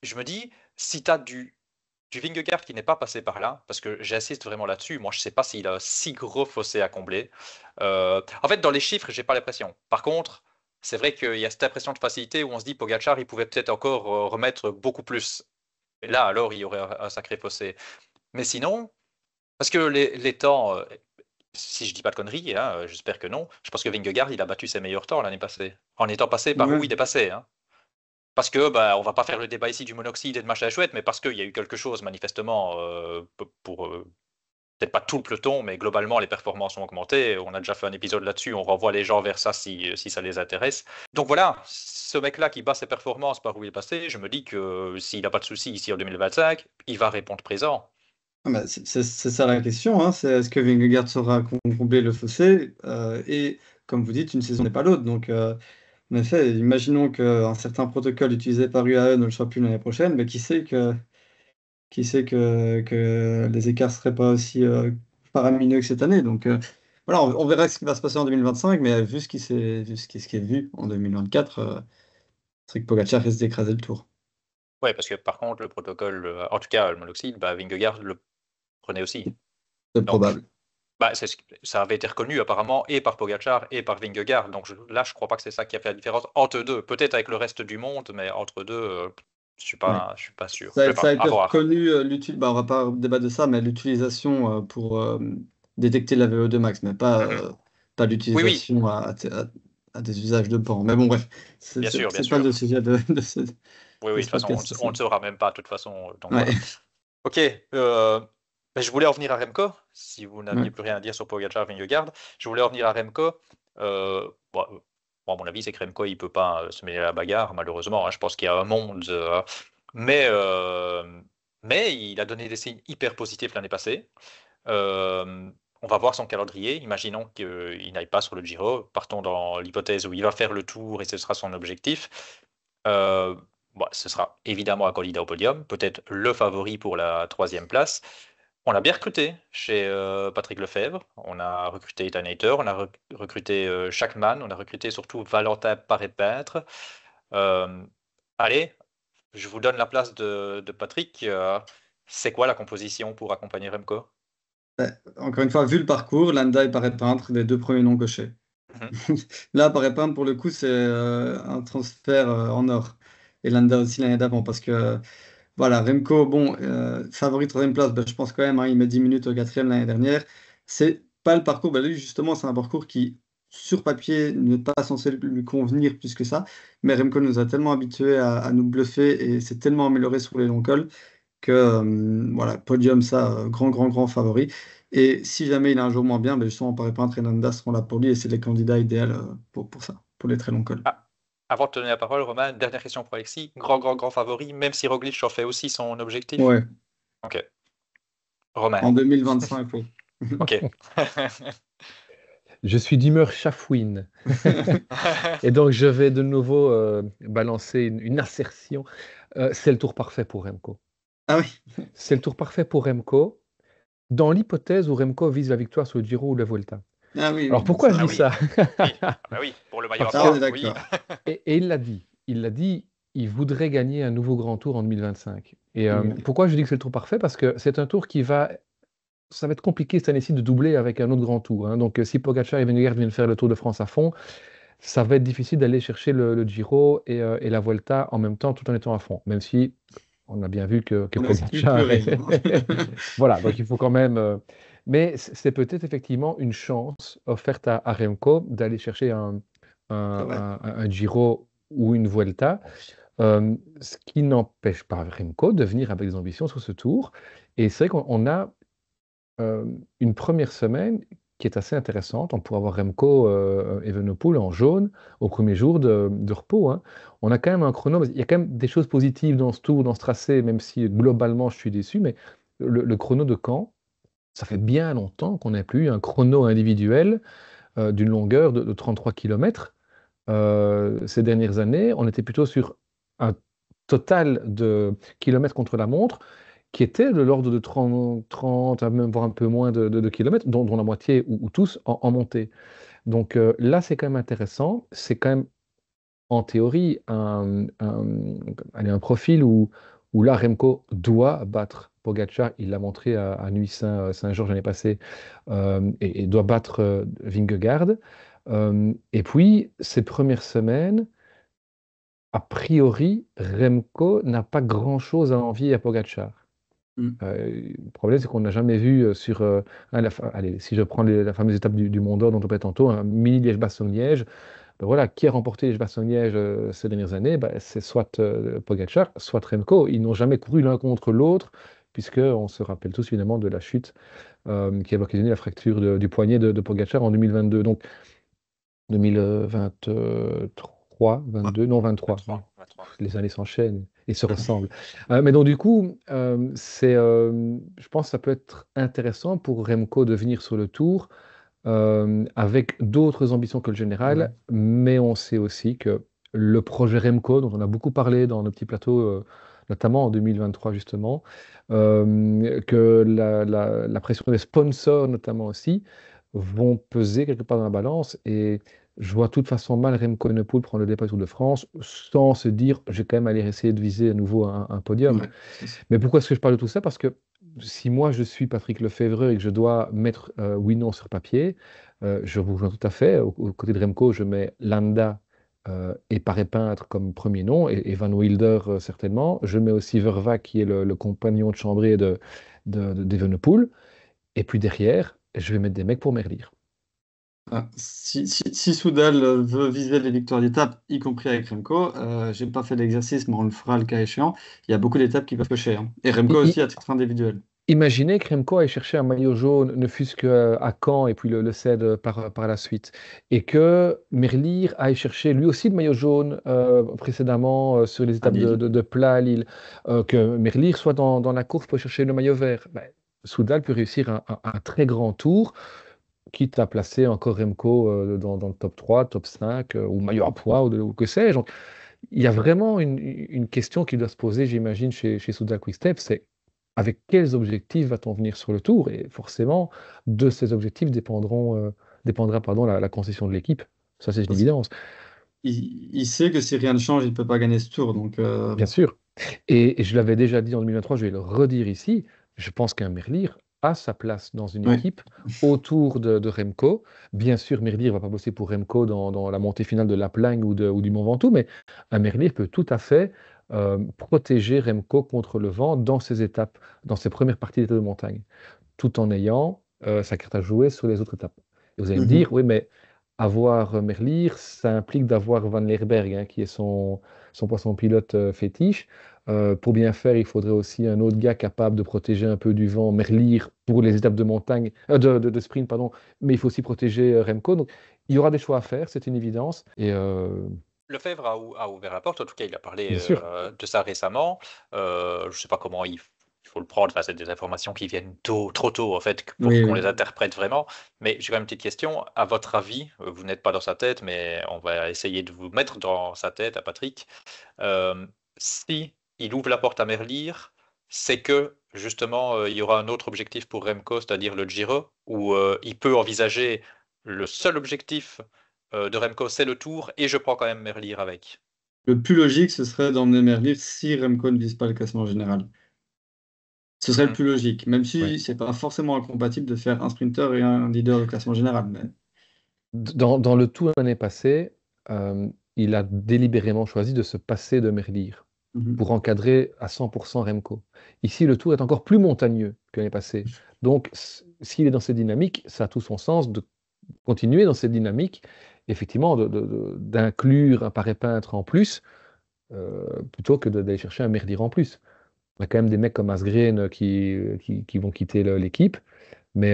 je me dis, si tu as du Vingegaard qui n'est pas passé par là, parce que j'insiste vraiment là-dessus, moi je sais pas s'il a un si gros fossé à combler. En fait, dans les chiffres, j'ai pas l'impression. Par contre, c'est vrai qu'il y a cette impression de facilité où on se dit Pogacar, il pouvait peut-être encore remettre beaucoup plus. Et là, alors, il y aurait un sacré fossé. Mais sinon, parce que les temps, si je dis pas de conneries, hein, j'espère que non, je pense que Vingegaard, il a battu ses meilleurs temps l'année passée, en étant passé par où Ouais. il est passé, hein. parce que on va pas faire le débat ici du monoxyde et de machin chouette, mais parce qu'il y a eu quelque chose manifestement pour peut-être pas tout le peloton, mais globalement les performances ont augmenté. On a déjà fait un épisode là-dessus, on renvoie les gens vers ça si ça les intéresse. Donc voilà, ce mec-là qui bat ses performances par où il est passé, je me dis que s'il n'a pas de soucis ici en 2025, il va répondre présent. Ah bah, c'est ça la question, hein, c'est est-ce que Vingegaard saura combler le fossé et comme vous dites, une saison n'est pas l'autre. Donc, en effet, imaginons qu'un certain protocole utilisé par UAE ne le soit plus l'année prochaine, mais qui sait que les écarts ne seraient pas aussi faramineux que cette année. Donc, voilà, on verra ce qui va se passer en 2025, mais vu ce qui est vu en 2024, c'est que Pogacar risque d'écraser le tour. Ouais, parce que par contre, le protocole, en tout cas le monoxyde, Vingegaard le prenait aussi. C'est Donc, probable. ça avait été reconnu apparemment et par Pogacar et par Vingegaard. Donc là, je crois pas que c'est ça qui a fait la différence entre deux. Peut-être avec le reste du monde, mais entre deux, Oui. je suis pas sûr. Je Ça, sais ça pas, a à été voir. reconnu, on va pas débattre de ça, mais l'utilisation pour détecter la VO2 max, mais pas, Mhm. pas Oui, oui, l'utilisation à des usages de pan. Mais bon, bref, c'est bien sûr, bien c'est pas le sûr. sujet Oui, de oui, de ce toute façon, podcast on ici. ne saura même pas, de toute façon. Donc Ouais, voilà. Ok, je voulais en venir à Remco, si vous ouais. n'aviez plus rien à dire sur Pogacar, Vingegaard. Je voulais en venir à Remco. Bon, à mon avis, c'est que Remco, il peut pas se mêler à la bagarre, malheureusement, hein. Je pense qu'il y a un monde, mais, euh, mais il a donné des signes hyper positifs l'année passée. On va voir son calendrier. Imaginons qu'il n'aille pas sur le Giro. Partons dans l'hypothèse où il va faire le tour et ce sera son objectif. Euh, Ce sera évidemment un candidat au podium, peut-être le favori pour la troisième place. On a bien recruté chez Patrick Lefebvre. On a recruté Ethan Hayter, on a recruté Schachmann, on a recruté surtout Valentin Paré-Peintre. Euh, Allez, je vous donne la place de Patrick. C'est quoi la composition pour accompagner Remco? Ouais. Encore une fois, vu le parcours, Landa et paraît peintre les deux premiers noms cochés. Mhm. Là, paraît peintre, pour le coup, c'est un transfert en or. Et Landa aussi l'année d'avant, parce que voilà, Remco, bon, favori troisième place, ben, je pense quand même, hein, il met 10 minutes au quatrième l'année dernière. C'est pas le parcours, ben, lui justement, c'est un parcours qui, sur papier, n'est pas censé lui convenir plus que ça. Mais Remco nous a tellement habitués à nous bluffer et s'est tellement amélioré sur les longs cols que, voilà, podium, ça, grand, grand, grand favori. Et si jamais il a un jour moins bien, ben, justement, Paris Peintre et Nanda seront là pour lui et c'est les candidats idéaux pour ça, pour les très longs cols. Ah, avant de te donner la parole, Romain, dernière question pour Alexis. Grand, grand, grand favori, même si Roglic en fait aussi son objectif. Ouais, Ok. Romain. en 2025, oui. Ok. Je suis d'humeur chafouine. Et donc, je vais de nouveau balancer une assertion. C'est le tour parfait pour Remco. Ah oui, C'est le tour parfait pour Remco, dans l'hypothèse où Remco vise la victoire sur le Giro ou la Vuelta. ah oui, Alors, oui, pourquoi je Ah dis oui, ça? oui. Ah bah oui, pour le maillot à Parce ça, on est que, trois, oui. d'accord. et il l'a dit, il voudrait gagner un nouveau grand tour en 2025. Et Oui. pourquoi je dis que c'est le tour parfait? Parce que c'est un tour ça va être compliqué cette année-ci de doubler avec un autre grand tour, hein. Donc, si Pogacar et Vingegaard viennent faire le Tour de France à fond, ça va être difficile d'aller chercher le Giro et la Vuelta en même temps, tout en étant à fond. Même si on a bien vu que On n'ose plus Pogacar rien. voilà, donc il faut quand même. Mais c'est peut-être effectivement une chance offerte à Remco d'aller chercher C'est vrai. un Giro ou une Vuelta, ce qui n'empêche pas Remco de venir avec des ambitions sur ce tour. Et c'est vrai qu'on a une première semaine qui est assez intéressante. On pourra voir Remco Evenepoel en jaune au premier jour de repos, hein. On a quand même un chrono. Il y a quand même des choses positives dans ce tour, dans ce tracé, même si globalement je suis déçu. Mais le chrono de Caen, ça fait bien longtemps qu'on n'a plus eu un chrono individuel d'une longueur de 33 km. Ces dernières années, on était plutôt sur un total de kilomètres contre la montre qui était de l'ordre de 30 même voire un peu moins de kilomètres, dont la moitié ou tous en montée. Donc là, c'est quand même intéressant. C'est quand même, en théorie, allez, un profil où là, Remco doit battre Pogacar. Il l'a montré à Nuit Saint-Georges l'année passée, et doit battre Vingegaard. Et puis, ces premières semaines, a priori, Remco n'a pas grand-chose à envier à Pogacar. Mm. Le problème, c'est qu'on n'a jamais vu sur. Allez, si je prends la fameuse étape du Mont d'Or dont on parlait tantôt, un mini Liège-Bastogne-Liège, Ben voilà, qui a remporté les Bastogne-Liège ces dernières années? Ben, c'est soit Pogacar, soit Remco. Ils n'ont jamais couru l'un contre l'autre, puisqu'on se rappelle tous évidemment de la chute qui avait occasionné la fracture du poignet de Pogacar en 2022. Donc 2023, 22, non 23. 23, 23. Les années s'enchaînent et se ressemblent. Mais donc du coup, je pense que ça peut être intéressant pour Remco de venir sur le Tour avec d'autres ambitions que le Ouais. général, mais on sait aussi que le projet Remco, dont on a beaucoup parlé dans nos petits plateaux, notamment en 2023 justement, que la pression des sponsors notamment aussi, vont peser quelque part dans la balance. Et je vois de toute façon mal Remco Evenepoel prendre le départ du Tour de France sans se dire, j'ai quand même aller essayer de viser à nouveau un podium. Ouais, ça, c'est- Mais pourquoi est-ce que je parle de tout ça? Parce que si moi je suis Patrick Lefevre et que je dois mettre oui-non sur papier, je vous rejoins tout à fait. Au côté de Remco, je mets Landa et Paré Peintre comme premier nom, et Van Wilder certainement. Je mets aussi Verva qui est le compagnon de chambrée d'Evenepoel. Et puis derrière, je vais mettre des mecs pour Merlier. Si Soudal veut viser les victoires d'étape, y compris avec Remco, j'ai pas fait l'exercice, mais on le fera le cas échéant. Il y a beaucoup d'étapes qui peuvent cocher, hein. Et Remco I- aussi i- à titre individuel. Imaginez que Remco aille chercher un maillot jaune, ne fût-ce qu'à Caen, et puis le cède par la suite. Et que Merlier aille chercher lui aussi le maillot jaune précédemment sur les À étapes Lille. de plat à Lille. Que Merlier soit dans la course pour chercher le maillot vert. Ben, Soudal peut réussir un très grand tour, quitte à placer encore Remco dans le top 3, top 5, ou maillot à poids, ou que sais-je. Donc, il y a vraiment une question qui doit se poser, j'imagine, chez Soudal Quick-Step, c'est avec quels objectifs va-t-on venir sur le tour? Et forcément, de ces objectifs dépendra la concession de l'équipe. Ça, c'est une Parce évidence, qu'il sait que si rien ne change, il ne peut pas gagner ce tour. Donc, bien sûr. Et je l'avais déjà dit en 2023, je vais le redire ici, je pense qu'un Merlier a sa place dans une oui. équipe autour de Remco. Bien sûr, Merlier ne va pas bosser pour Remco dans la montée finale de la Plagne ou du Mont Ventoux, mais un Merlier peut tout à fait protéger Remco contre le vent dans ses étapes, dans ses premières parties d'étape de montagne, tout en ayant sa carte à jouer sur les autres étapes. Et vous allez me Mhm. dire, oui, mais avoir Merlier, ça implique d'avoir Van Lerberg, hein, qui est son poisson pilote fétiche. Pour bien faire, il faudrait aussi un autre gars capable de protéger un peu du vent Merlier pour les étapes de montagne, de sprint, pardon, mais il faut aussi protéger Remco. Donc, il y aura des choix à faire, c'est une évidence. Et Lefebvre a ouvert la porte, en tout cas il a parlé bien sûr, de ça récemment. Je ne sais pas comment il faut le prendre, enfin, c'est des informations qui viennent trop tôt en fait pour Oui, qu'on oui. les interprète vraiment. Mais j'ai quand même une petite question. À votre avis, vous n'êtes pas dans sa tête, mais on va essayer de vous mettre dans sa tête à Patrick. Si il ouvre la porte à Merlier, c'est que justement il y aura un autre objectif pour Remco, c'est-à-dire le Giro, où il peut envisager le seul objectif de Remco, c'est le Tour, et je prends quand même Merlier avec. Le plus logique, ce serait d'emmener Merlier si Remco ne vise pas le classement général. Ce serait le Hmm. plus logique, même ouais. si c'est pas forcément incompatible de faire un sprinter et un leader de classement général. Mais... Dans le tour l'année passée, il a délibérément choisi de se passer de Merlier Mhm. pour encadrer à 100% Remco. Ici, le tour est encore plus montagneux que l'année passée. Donc, s'il est dans cette dynamique, ça a tout son sens de continuer dans cette dynamique, effectivement, d'inclure un paré-peintre en plus, plutôt que d'aller chercher un Merlier en plus. On a quand même des mecs comme Asgreen qui vont quitter l'équipe, mais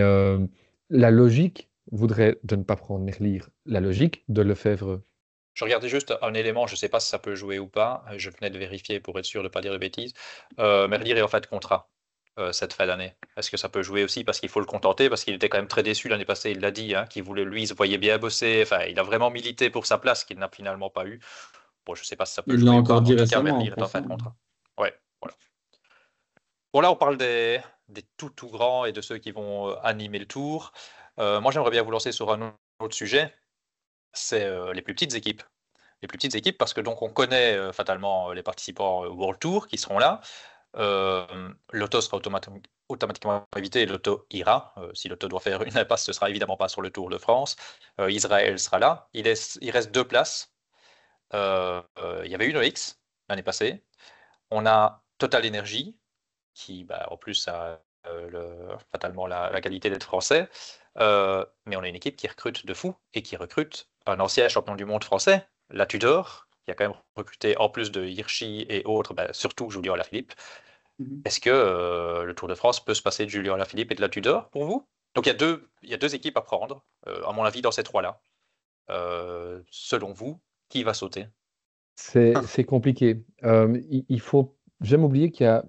la logique voudrait de ne pas prendre Merlier. La logique de Lefebvre. Je regardais juste un élément, je ne sais pas si ça peut jouer ou pas, je venais de vérifier pour être sûr de ne pas dire de bêtises. Merlier est en fait de contrat cette fin d'année. Est-ce que ça peut jouer aussi parce qu'il faut le contenter, parce qu'il était quand même très déçu l'année passée, il l'a dit, hein, qu'il voulait, lui, il se voyait bien bosser, enfin, il a vraiment milité pour sa place qu'il n'a finalement pas eu. Bon, je ne sais pas si ça peut Il l'a jouer ou encore pas, mais en dit tout cas, récemment en Merlier est en fin de passant. contrat. Ouais, voilà. Bon, là, on parle des tout grands et de ceux qui vont animer le tour. Moi, j'aimerais bien vous lancer sur un autre sujet, c'est les plus petites équipes. Les plus petites équipes, parce que donc on connaît fatalement les participants World Tour qui seront là. L'auto sera automatiquement évité et l'auto ira. Si l'auto doit faire une impasse, ce sera évidemment pas sur le Tour de France. Israël sera là. Il reste deux places. Il y avait une OX l'année passée. On a Total Energy, qui bah, en plus a fatalement la qualité d'être français. Mais on a une équipe qui recrute de fou et qui recrute un ancien champion du monde français, la Tudor, qui a quand même recruté en plus de Hirschi et autres, surtout Julien Alaphilippe. Mhm. Est-ce que le Tour de France peut se passer de Julien Alaphilippe et de la Tudor pour vous? Donc il y a deux équipes à prendre, à mon avis, dans ces trois-là. Selon vous, qui va sauter? C'est compliqué. Il faut jamais oublier qu'il y a,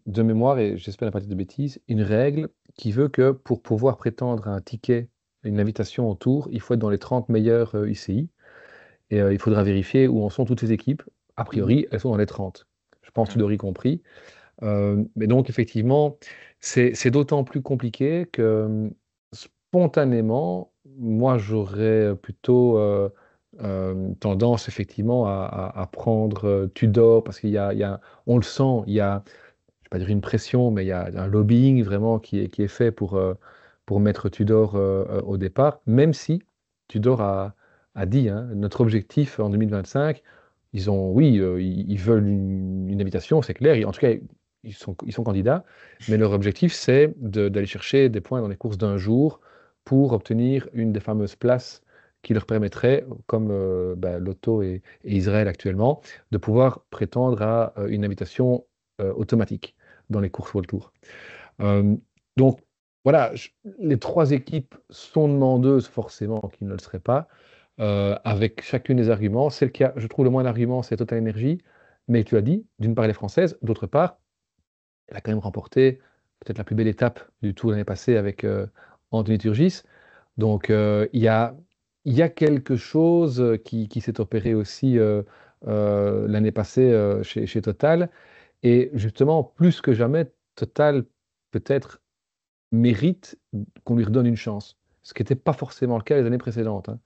de mémoire, et j'espère ne pas dire de bêtises, une règle qui veut que pour pouvoir prétendre à un ticket, une invitation au Tour, il faut être dans les 30 meilleurs UCI. Et il faudra vérifier où en sont toutes ces équipes. A Mhm. priori, elles sont dans les 30. Je pense Mhm. Tudor y compris. Mais donc, effectivement, c'est d'autant plus compliqué que spontanément, moi, j'aurais plutôt tendance, effectivement, à prendre Tudor parce on le sent, il y a, je vais pas dire une pression, mais il y a un lobbying vraiment qui est fait pour mettre Tudor au départ, même si Tudor a dit, hein, notre objectif en 2025, oui, ils veulent une invitation, c'est clair, en tout cas, ils sont candidats, mais leur objectif, c'est d'aller chercher des points dans les courses d'un jour pour obtenir une des fameuses places qui leur permettrait, comme Lotto et Israël actuellement, de pouvoir prétendre à une invitation automatique dans les courses World Tour. Euh, donc voilà, les trois équipes sont demandeuses forcément qu'ils ne le seraient pas, avec chacune des arguments. Celle qui a, je trouve, le moins d'arguments, c'est Total Energy, mais tu as dit, d'une part elle est française, d'autre part, elle a quand même remporté peut-être la plus belle étape du Tour l'année passée avec Anthony Turgis. Donc il y a quelque chose qui s'est opéré aussi l'année passée chez Total. Et justement, plus que jamais, Total peut-être mérite qu'on lui redonne une chance, ce qui n'était pas forcément le cas les années précédentes, hein.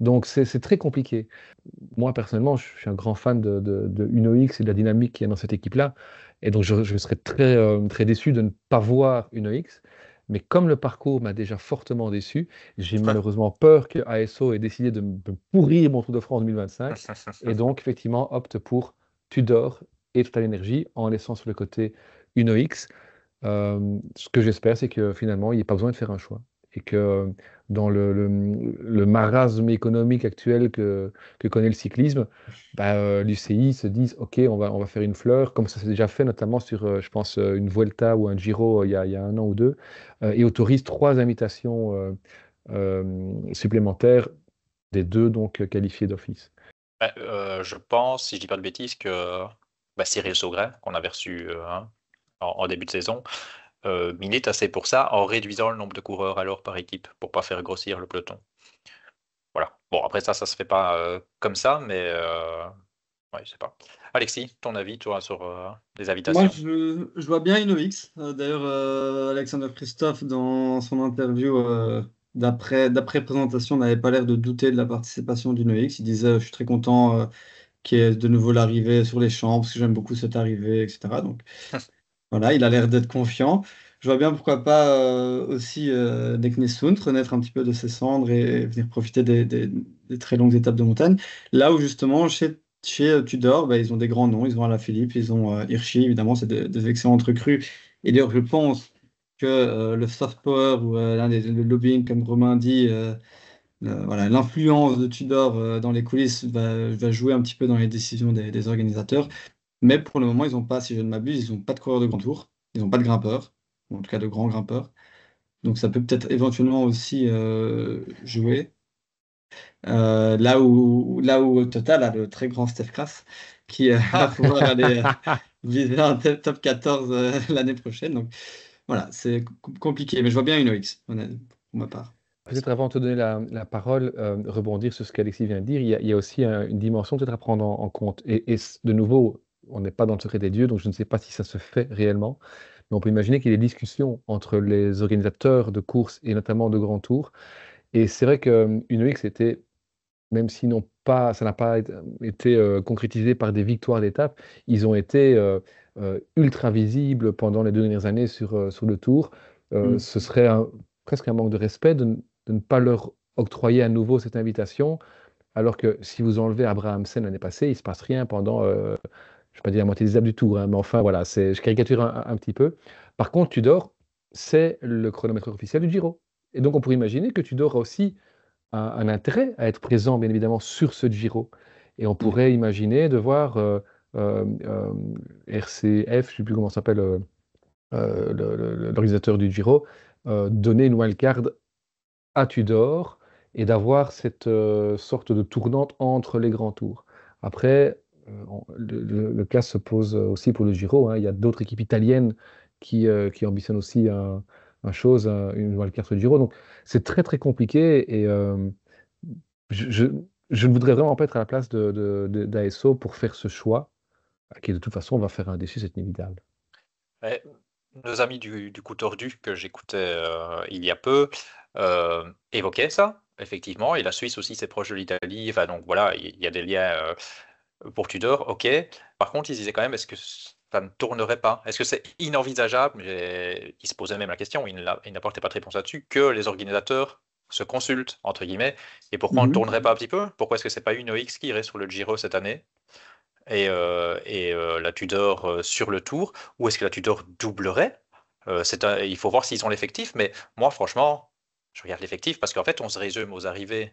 Donc c'est très compliqué. Moi, personnellement, je suis un grand fan de Uno X et de la dynamique qu'il y a dans cette équipe-là. Et donc je serais très déçu de ne pas voir Uno X. Mais comme le parcours m'a déjà fortement déçu, j'ai malheureusement peur que ASO ait décidé de me pourrir mon Tour de France 2025. Et donc, effectivement, opte pour Tudor et Total Energy en laissant sur le côté Uno X. Ce que j'espère, c'est que finalement, il n'y ait pas besoin de faire un choix. Et que dans le marasme économique actuel que connaît le cyclisme, l'UCI se dise, OK, on va faire une fleur, comme ça s'est déjà fait notamment sur, je pense, une Vuelta ou un Giro il y a un an ou deux, et autorise trois invitations supplémentaires, des deux donc qualifiés d'office. Je pense, si je dis pas de bêtises, que Cyril Saugret, qu'on avait reçu en début de saison, milite assez pour ça, en réduisant le nombre de coureurs alors par équipe, pour pas faire grossir le peloton. Voilà. Bon, après ça se fait pas comme ça, mais ouais, je sais pas. Alexis, ton avis, toi, sur les Moi, invitations? je vois bien Inox. D'ailleurs, Alexander Christophe, dans son interview d'après présentation, n'avait pas l'air de douter de la participation d'Inox. Il disait, je suis très content qu'il y ait de nouveau l'arrivée sur les champs, parce que j'aime beaucoup cette arrivée, etc. Donc voilà, il a l'air d'être confiant. Je vois bien pourquoi pas aussi Dekne Sund renaître un petit peu de ses cendres et venir profiter des très longues étapes de montagne. Là où justement, chez Tudor, ils ont des grands noms. Ils ont Alaphilippe, ils ont Hirschi, évidemment, c'est des excellentes recrues. Et d'ailleurs, je pense que le soft power ou le lobbying, comme Romain dit, voilà, l'influence de Tudor dans les coulisses va jouer un petit peu dans les décisions des organisateurs. Mais pour le moment, ils n'ont pas, si je ne m'abuse, ils n'ont pas de coureur de grand tour. Ils n'ont pas de grimpeur, ou en tout cas de grands grimpeurs. Donc ça peut peut-être éventuellement aussi jouer. Là où Total a le très grand Steph Kras qui va pouvoir aller viser un top 14 l'année prochaine. Donc voilà, c'est compliqué. Mais je vois bien une OX, honnêtement, pour ma part. Peut-être avant de te donner la parole, rebondir sur ce qu'Alexis vient de dire, il y a aussi une dimension peut-être à prendre en compte. De nouveau, on n'est pas dans le secret des dieux, donc je ne sais pas si ça se fait réellement, mais on peut imaginer qu'il y ait des discussions entre les organisateurs de courses et notamment de grands tours. Et c'est vrai qu'une UX était, même si ça n'a pas été concrétisé par des victoires d'étape, ils ont été ultra visibles pendant les 2 dernières années sur le tour. Mm. Ce serait presque un manque de respect de ne pas leur octroyer à nouveau cette invitation, alors que si vous enlevez Abrahamsen l'année passée, il ne se passe rien pendant, je ne vais pas dire la moitié des étapes du tour, hein, mais enfin voilà, je caricature un petit peu. Par contre, Tudor, c'est le chronomètre officiel du Giro. Et donc on pourrait imaginer que Tudor a aussi un intérêt à être présent, bien évidemment, sur ce Giro. Et on Oui. pourrait imaginer de voir RCF, je ne sais plus comment ça s'appelle, l'organisateur du Giro, donner une wildcard à Tudor et d'avoir cette sorte de tournante entre les grands tours. Après, le cas se pose aussi pour le Giro, hein. Il y a d'autres équipes italiennes qui ambitionnent aussi une wildcard sur le Giro. Donc c'est très très compliqué et je, je- je ne voudrais vraiment pas être à la place d'ASO pour faire ce choix, qui de toute façon va faire un déçu, c'est inévitable. Mais nos amis du coup tordu que j'écoutais il y a peu évoquaient ça, effectivement, et la Suisse aussi c'est proche de l'Italie, enfin donc voilà, il y a des liens pour Tudor, ok. Par contre, ils disaient quand même, est-ce que ça ne tournerait pas? Est-ce que c'est inenvisageable? Et ils se posaient même la question, ils n'apportaient pas de réponse là-dessus, que les organisateurs se consultent, entre guillemets, et pourquoi on ne Mhm. tournerait pas un petit peu? Pourquoi est-ce que c'est pas une OX qui irait sur le Giro cette année? La Tudor sur le tour, ou est-ce que la Tudor doublerait? Il faut voir s'ils ont l'effectif, mais moi franchement, je regarde l'effectif parce qu'en fait on se résume aux arrivées.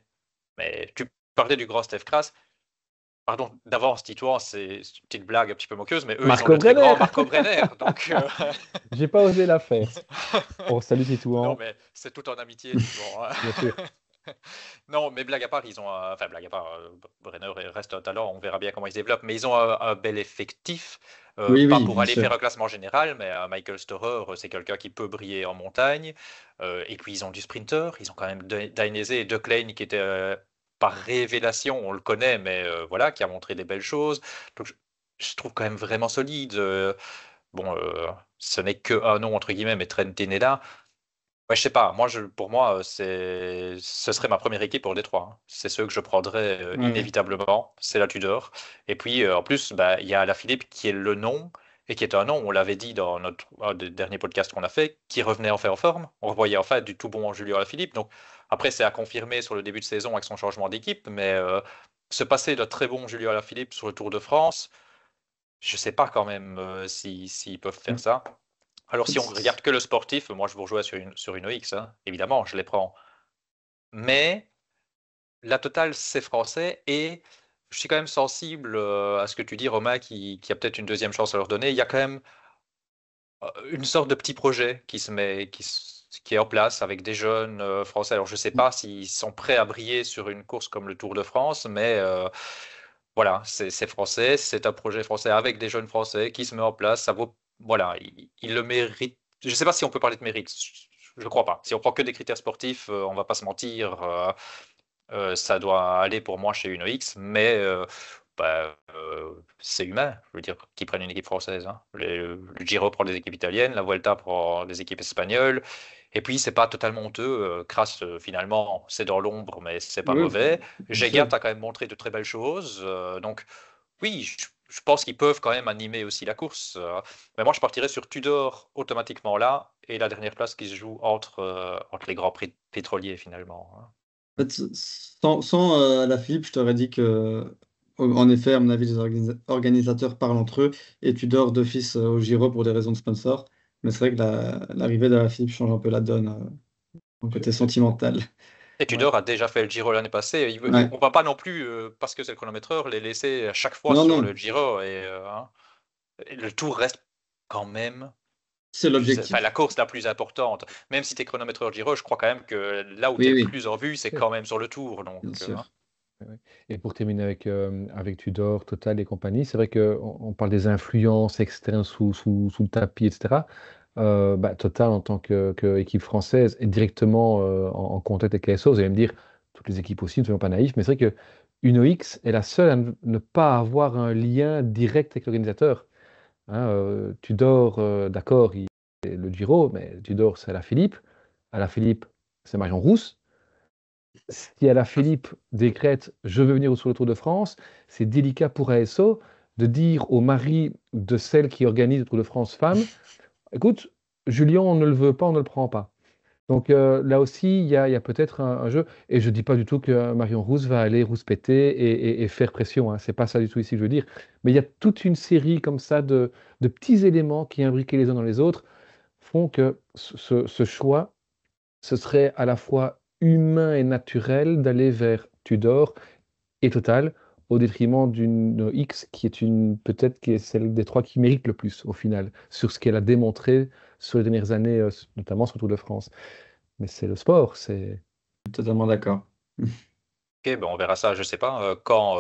Mais tu parlais du grand Steph Kras, pardon d'avance, dis-toi, c'est une petite blague un petit peu moqueuse, mais eux ils ont Marco le très grand Brenner! Marco Brenner, donc J'ai pas osé la faire. Oh, salut non Titouan, mais c'est tout en amitié, dis-moi, hein. bien sûr. Non, mais blague à part, ils ont, enfin blague à part, Brenner reste un talent, on verra bien comment ils se développent, mais ils ont un bel effectif, Oui, pas oui, pour bien aller sûr. faire un classement général, mais Michael Storer, c'est quelqu'un qui peut briller en montagne, et puis ils ont du sprinter, ils ont quand même Dainese et De Klein qui était par révélation, on le connaît, mais voilà, qui a montré des belles choses, donc je trouve quand même vraiment solide. Bon, ce n'est que un nom entre guillemets, mais Trentin est là. Ouais, je sais pas. Pour moi, ce serait ma première équipe pour Détroit, hein. C'est ceux que je prendrais Ouais. inévitablement. C'est la Tudor. Et puis, en plus, bah, il y a la Philippe qui est le nom et qui est un nom. On l'avait dit dans un des derniers podcasts qu'on a fait, qui revenait enfin en forme. On revoyait enfin du tout bon Julien Alaphilippe. Donc, après, c'est à confirmer sur le début de saison avec son changement d'équipe. Mais se passer de très bon Julien Alaphilippe sur le Tour de France, je sais pas quand même s'ils peuvent faire ça. Alors, si on regarde que le sportif, moi je vous rejoins sur une OX, hein. Évidemment, je les prends. Mais la totale, c'est français et je suis quand même sensible à ce que tu dis, Romain, qui a peut-être une deuxième chance à leur donner. Il y a quand même une sorte de petit projet qui est en place avec des jeunes français. Alors, je ne sais pas s'ils sont prêts à briller sur une course comme le Tour de France, mais voilà, c'est français, c'est un projet français avec des jeunes français qui se met en place. Ça vaut, voilà, il le mérite. Je ne sais pas si on peut parler de mérite. Je ne crois pas. Si on prend que des critères sportifs, on va pas se mentir. Ça doit aller pour moi chez Uno X, mais c'est humain. Je veux dire, qu'ils prennent une équipe française, hein. Le Giro prend des équipes italiennes, la Vuelta prend des équipes espagnoles. Et puis, c'est pas totalement honteux. Kras, finalement, c'est dans l'ombre, mais c'est pas Oui, mauvais. bien sûr. Geiger a quand même montré de très belles choses. Donc, oui, je pense qu'ils peuvent quand même animer aussi la course. Mais moi, je partirais sur Tudor automatiquement là, et la dernière place qui se joue entre les grands prix pétroliers, finalement, hein. En fait, sans la Philippe, je t'aurais dit que, en effet, à mon avis, les organisateurs parlent entre eux et tu dors d'office au Giro pour des raisons de sponsor. Mais c'est vrai que l'arrivée de la Philippe change un peu la donne, au côté sentimental. Et Ouais. Tudor a déjà fait le Giro l'année passée. Ouais. On va pas non plus, parce que c'est le chronométreur, les laisser à chaque fois Non, sur non, le Giro. Hein. Et le Tour reste quand même c'est enfin, la l'objectif. course la plus importante. Même si tu es chronométreur Giro, je crois quand même que là où tu es Oui, le oui, plus en vue, c'est Ok, quand même sur le Tour. Donc, bien hein. sûr. ouais, ouais. Et pour terminer avec Tudor, Total et compagnie, c'est vrai qu'on parle des influences externes sous le tapis, etc. Total, en tant qu'équipe française, est directement en contact avec ASO. Vous allez me dire, toutes les équipes aussi, ne soyons pas naïfs, mais c'est vrai que UnoX est la seule à ne pas avoir un lien direct avec l'organisateur. Hein, Tudor, d'accord, c'est le Giro, mais Tudor, c'est Alaphilippe. Alaphilippe, c'est Marion Rousse. Si Alaphilippe décrète je veux venir sur le Tour de France, c'est délicat pour ASO de dire au mari de celle qui organise le Tour de France femme, écoute, Julien, on ne le veut pas, on ne le prend pas. Donc là aussi, il y a peut-être un jeu, et je ne dis pas du tout que Marion Rousse va aller rouspéter et faire pression, hein. C'est pas ça du tout ici que je veux dire. Mais il y a toute une série comme ça de petits éléments qui, imbriqués les uns dans les autres, font que ce choix, ce serait à la fois humain et naturel d'aller vers Tudor et Total au détriment d'une X qui est peut-être qui est celle des trois qui mérite le plus au final, sur ce qu'elle a démontré sur les dernières années, notamment sur le Tour de France. Mais c'est le sport, c'est... Totalement d'accord. Ok, ben on verra ça, je sais pas quand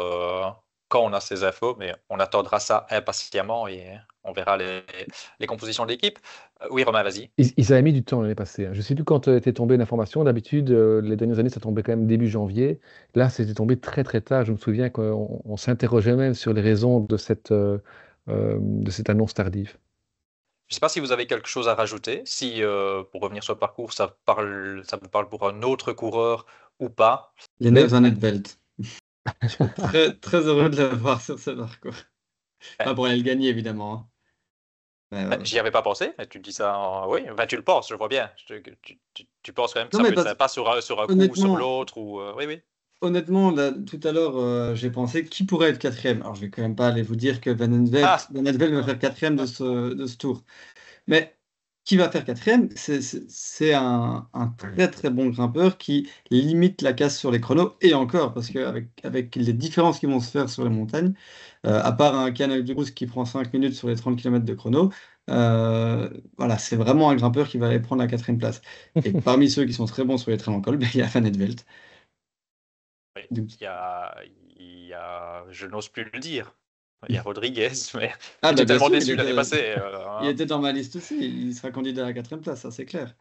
on a ces infos, mais on attendra ça impatiemment et on verra les compositions de l'équipe. Oui, Romain, vas-y. Ils avaient mis du temps l'année passée, hein. Je ne sais plus quand était tombée l'information. D'habitude, les dernières années, ça tombait quand même début janvier. Là, c'était tombé très très tard. Je me souviens qu'on s'interrogeait même sur les raisons de cette annonce tardive. Je sais pas si vous avez quelque chose à rajouter, si pour revenir sur le parcours, ça vous parle pour un autre coureur ou pas. Les Mais Neves Van Veld. Je suis très, très heureux de le voir sur ce parcours. Pas pour aller le gagner, évidemment, hein. Mais, J'y avais pas pensé, mais tu dis ça, oui, enfin, tu le penses, je vois bien. Tu penses quand même que Non, ça mais peut être sympa sur un coup ou sur honnêtement, l'autre, ou oui, oui. honnêtement, là, tout à l'heure, j'ai pensé qui pourrait être quatrième. Alors, je vais quand même pas aller vous dire que Van Aert Ah, Van Aert va faire quatrième de ce tour. Mais qui va faire quatrième, c'est un très très bon grimpeur qui limite la casse sur les chronos et encore, parce qu'avec avec les différences qui vont se faire sur les montagnes, à part un Canal de Brousse qui prend 5 minutes sur les 30 km de chrono, voilà, c'est vraiment un grimpeur qui va aller prendre la quatrième place. Et parmi ceux qui sont très bons sur les trains en col, ben, il y a Van Aert Veld. oui, Donc, je n'ose plus le dire. Il y a Rodriguez, mais ah bah j'étais bien tellement sûr, déçu l'année passée. il était dans ma liste aussi, il sera candidat à la quatrième place, ça c'est clair.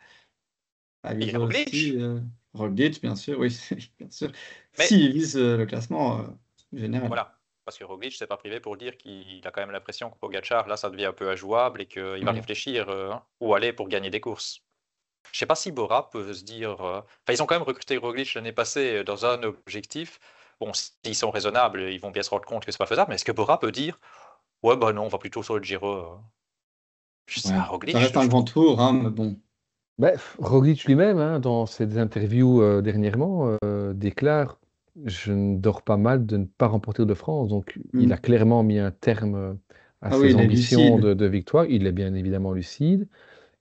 Ah, Il y vise a aussi Roglic. Roglic, bien sûr, oui, bien sûr. Mais S'il vise le classement général. voilà, parce que Roglic s'est pas privé pour dire qu'il a quand même l'impression que Pogacar, là, ça devient un peu injouable et qu'il va Voilà. réfléchir où aller pour gagner des courses. Je sais pas si Bora peut se dire. Enfin, ils ont quand même recruté Roglic l'année passée dans un objectif. Bon, s'ils sont raisonnables, ils vont bien se rendre compte que c'est pas faisable. Mais est-ce que Bora peut dire, ouais, bah non, on va plutôt sur le Giro. Je sais pas, Ouais. Ça Roglic, reste un je grand trouve. tour, hein, mais bon. Bref, Roglic lui-même, hein, dans ses interviews dernièrement, déclare: Je ne dors pas mal de ne pas remporter de France. Donc, il a Hmm. clairement mis un terme à Ah oui, ses il est ambitions lucide. de victoire. Il est bien évidemment lucide.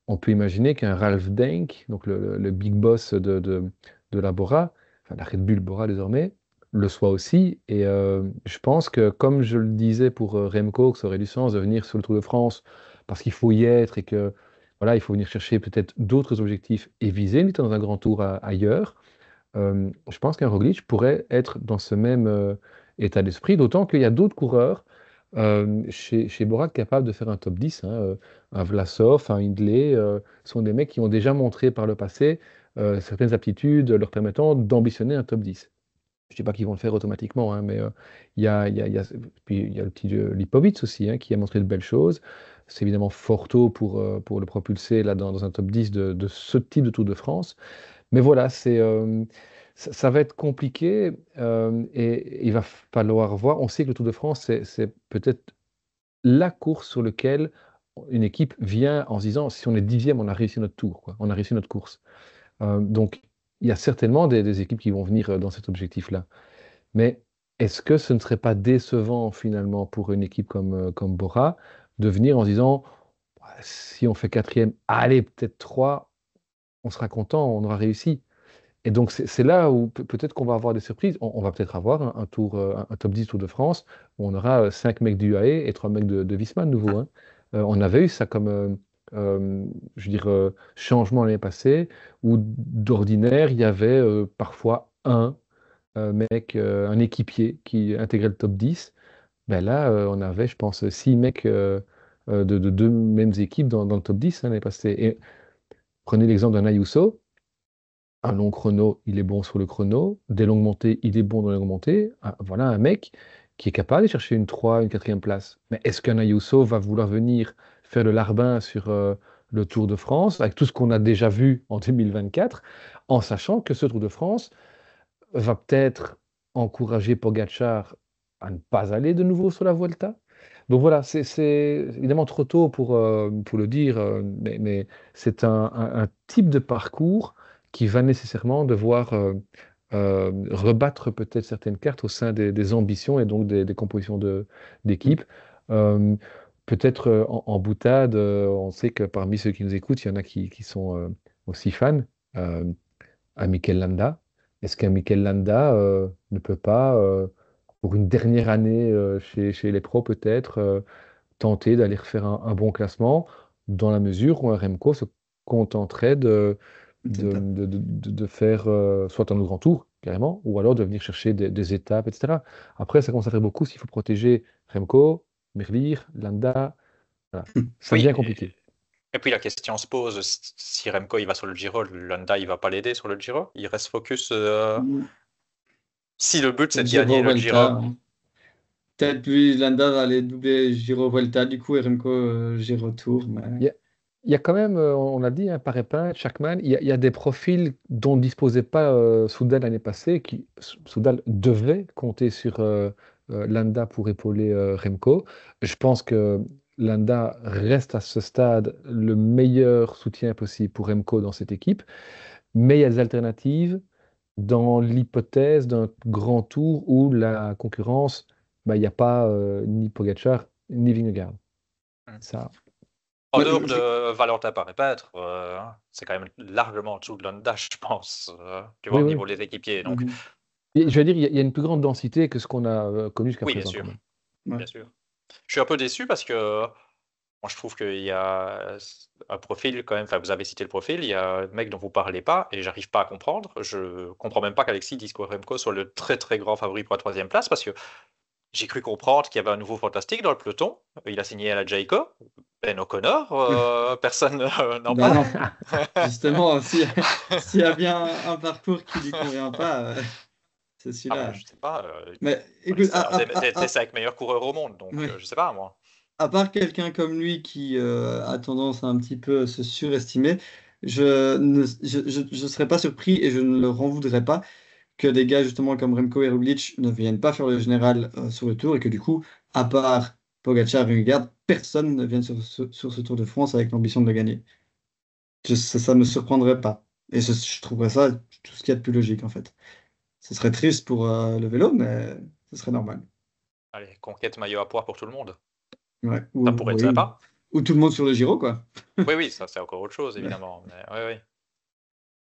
On peut imaginer qu'un Ralph Denk, donc le big boss de la Bora, enfin la Red Bull Bora désormais, le soit aussi. Et je pense que, comme je le disais pour Remco, que ça aurait du sens de venir sur le Tour de France parce qu'il faut y être et que voilà, il faut venir chercher peut-être d'autres objectifs et viser une victoire dans un grand tour ailleurs. Je pense qu'un Roglic pourrait être dans ce même état d'esprit, d'autant qu'il y a d'autres coureurs chez Bora capables de faire un top 10, hein, un Vlasov, un Hindley, sont des mecs qui ont déjà montré par le passé certaines aptitudes leur permettant d'ambitionner un top 10. Je ne dis pas qu'ils vont le faire automatiquement, hein, mais puis il y a le petit Lipovic aussi, hein, qui a montré de belles choses. C'est évidemment fort tôt pour le propulser là, dans un top 10 de ce type de Tour de France. Mais voilà, ça va être compliqué et il va falloir voir. On sait que le Tour de France, c'est peut-être la course sur laquelle une équipe vient en se disant, si on est dixième, on a réussi notre tour, quoi. On a réussi notre course. Donc, il y a certainement des équipes qui vont venir dans cet objectif-là. Mais est-ce que ce ne serait pas décevant finalement pour une équipe comme Bora de venir en se disant, ouais, si on fait quatrième, allez, peut-être trois, on sera content, on aura réussi. Et donc, c'est là où peut-être qu'on va avoir des surprises. On va peut-être avoir un tour, un top 10 Tour de France où on aura 5 mecs du UAE et 3 mecs de Visma de nouveau, hein. On avait eu ça comme, je veux dire, changement l'année passée, où d'ordinaire, il y avait parfois un mec, un équipier qui intégrait le top 10. Ben là, on avait, je pense, 6 mecs de deux mêmes équipes dans le top 10 hein, l'année passée. Et prenez l'exemple d'un Ayuso. Un long chrono, il est bon sur le chrono. Des longues montées, il est bon dans les longues montées. Ah, voilà un mec qui est capable de chercher une 3, une quatrième place. Mais est-ce qu'un Ayuso va vouloir venir faire le larbin sur le Tour de France, avec tout ce qu'on a déjà vu en 2024, en sachant que ce Tour de France va peut-être encourager Pogacar à ne pas aller de nouveau sur la Vuelta? Donc voilà, c'est évidemment trop tôt pour le dire, mais c'est un type de parcours qui va nécessairement devoir rebattre peut-être certaines cartes au sein des ambitions et donc des compositions d'équipe. Euh, Peut-être en boutade, on sait que parmi ceux qui nous écoutent, il y en a qui sont aussi fans. Euh, à Mikel Landa. Est-ce qu'un Mikel Landa ne peut pas, pour une dernière année chez les pros peut-être, tenter d'aller refaire un bon classement dans la mesure où un Remco se contenterait de faire soit un grand tour, carrément, ou alors de venir chercher des étapes, etc. Après, ça commence à faire beaucoup s'il faut protéger Remco, Merlier, Landa. Voilà. Ça Oui, devient compliqué. et puis la question se pose, si Remco il va sur le Giro, Landa il va pas l'aider sur le Giro? Il reste focus. Si le but c'est de gagner Giro le Giro. Vuelta, hein. Peut-être lui, Landa va aller doubler Giro Vuelta, du coup, et Remco Giro Tour. Il y a, il y a quand même, on l'a dit, hein, par épingle, Schachmann, il y a des profils dont ne disposait pas Soudal l'année passée, qui Soudal devait compter sur Landa pour épauler Remco. Je pense que Landa reste à ce stade le meilleur soutien possible pour Remco dans cette équipe, mais il y a des alternatives dans l'hypothèse d'un grand tour où la concurrence, bah, il n'y a pas ni Pogacar ni Vingegaard. Ça, En Ouais, dehors de Valentin Paré-Pêtre, c'est quand même largement en dessous de Landa, je pense, tu vois, oui, au oui. niveau des équipiers. Donc, mhm. Et je veux dire, il y a une plus grande densité que ce qu'on a connu jusqu'à oui, bien présent, quand sûr, même. Ouais. bien sûr. Je suis un peu déçu parce que moi, je trouve qu'il y a un profil quand même. Enfin, vous avez cité le profil, il y a un mec dont vous parlez pas et j'arrive pas à comprendre. Je comprends même pas qu'Alexis dise que Remco soit le très très grand favori pour la troisième place parce que j'ai cru comprendre qu'il y avait un nouveau fantastique dans le peloton. Il a signé à la Jayco. Ben O'Connor, personne n'en Ben parle. non, justement, s'il y a bien un parcours qui lui convient pas, c'est Ah ben, celui-là. je sais pas. Mais Ouais, écoute, c'est un des 5 meilleurs coureurs au monde, donc ouais. je sais pas moi. À part quelqu'un comme lui qui a tendance à un petit peu se surestimer, je serais pas surpris et je ne leur en voudrais pas que des gars justement comme Remco et Roglic ne viennent pas faire le général sur le tour et que du coup, à part Pogacar et Vingegaard, personne ne vienne sur ce Tour de France avec l'ambition de le gagner. Ça me surprendrait pas. Et je trouverais ça tout ce qu'il y a de plus logique en fait. Ce serait triste pour le vélo, mais ce serait normal. Allez, conquête maillot à pois pour tout le monde. Ouais. Ça pourrait être Oui, sympa. ou tout le monde sur le Giro, quoi. Oui, oui, ça c'est encore autre chose Ouais. évidemment. Mais, oui, oui.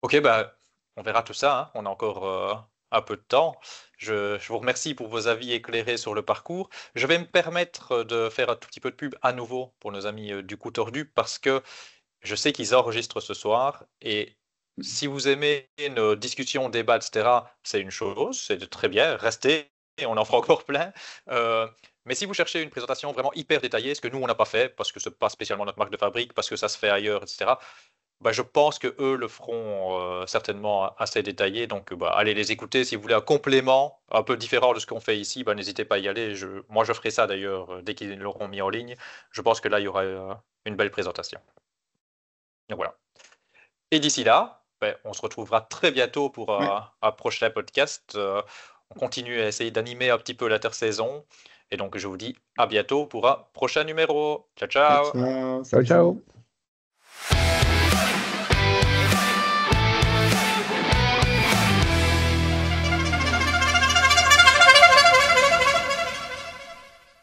Ok, bah, on verra tout ça, hein. On a encore un peu de temps. Je vous remercie pour vos avis éclairés sur le parcours. Je vais me permettre de faire un tout petit peu de pub à nouveau pour nos amis du Coup Tordu parce que je sais qu'ils enregistrent ce soir et si vous aimez nos discussions, débats, etc., c'est une chose, c'est très bien, restez, on en fera encore plein. Mais si vous cherchez une présentation vraiment hyper détaillée, ce que nous on n'a pas fait, parce que ce n'est pas spécialement notre marque de fabrique, parce que ça se fait ailleurs, etc., bah, je pense que eux le feront certainement assez détaillé. Donc bah, allez les écouter si vous voulez un complément un peu différent de ce qu'on fait ici, bah, n'hésitez pas à y aller. Moi je ferai ça d'ailleurs dès qu'ils l'auront mis en ligne. Je pense que là il y aura une belle présentation. Donc voilà. Et d'ici là, ben, on se retrouvera très bientôt pour Ouais. un prochain podcast. On continue à essayer d'animer un petit peu l'intersaison. Et donc, je vous dis à bientôt pour un prochain numéro. Ciao, Ciao, ciao! ciao. Ciao, Salut, salut. ciao!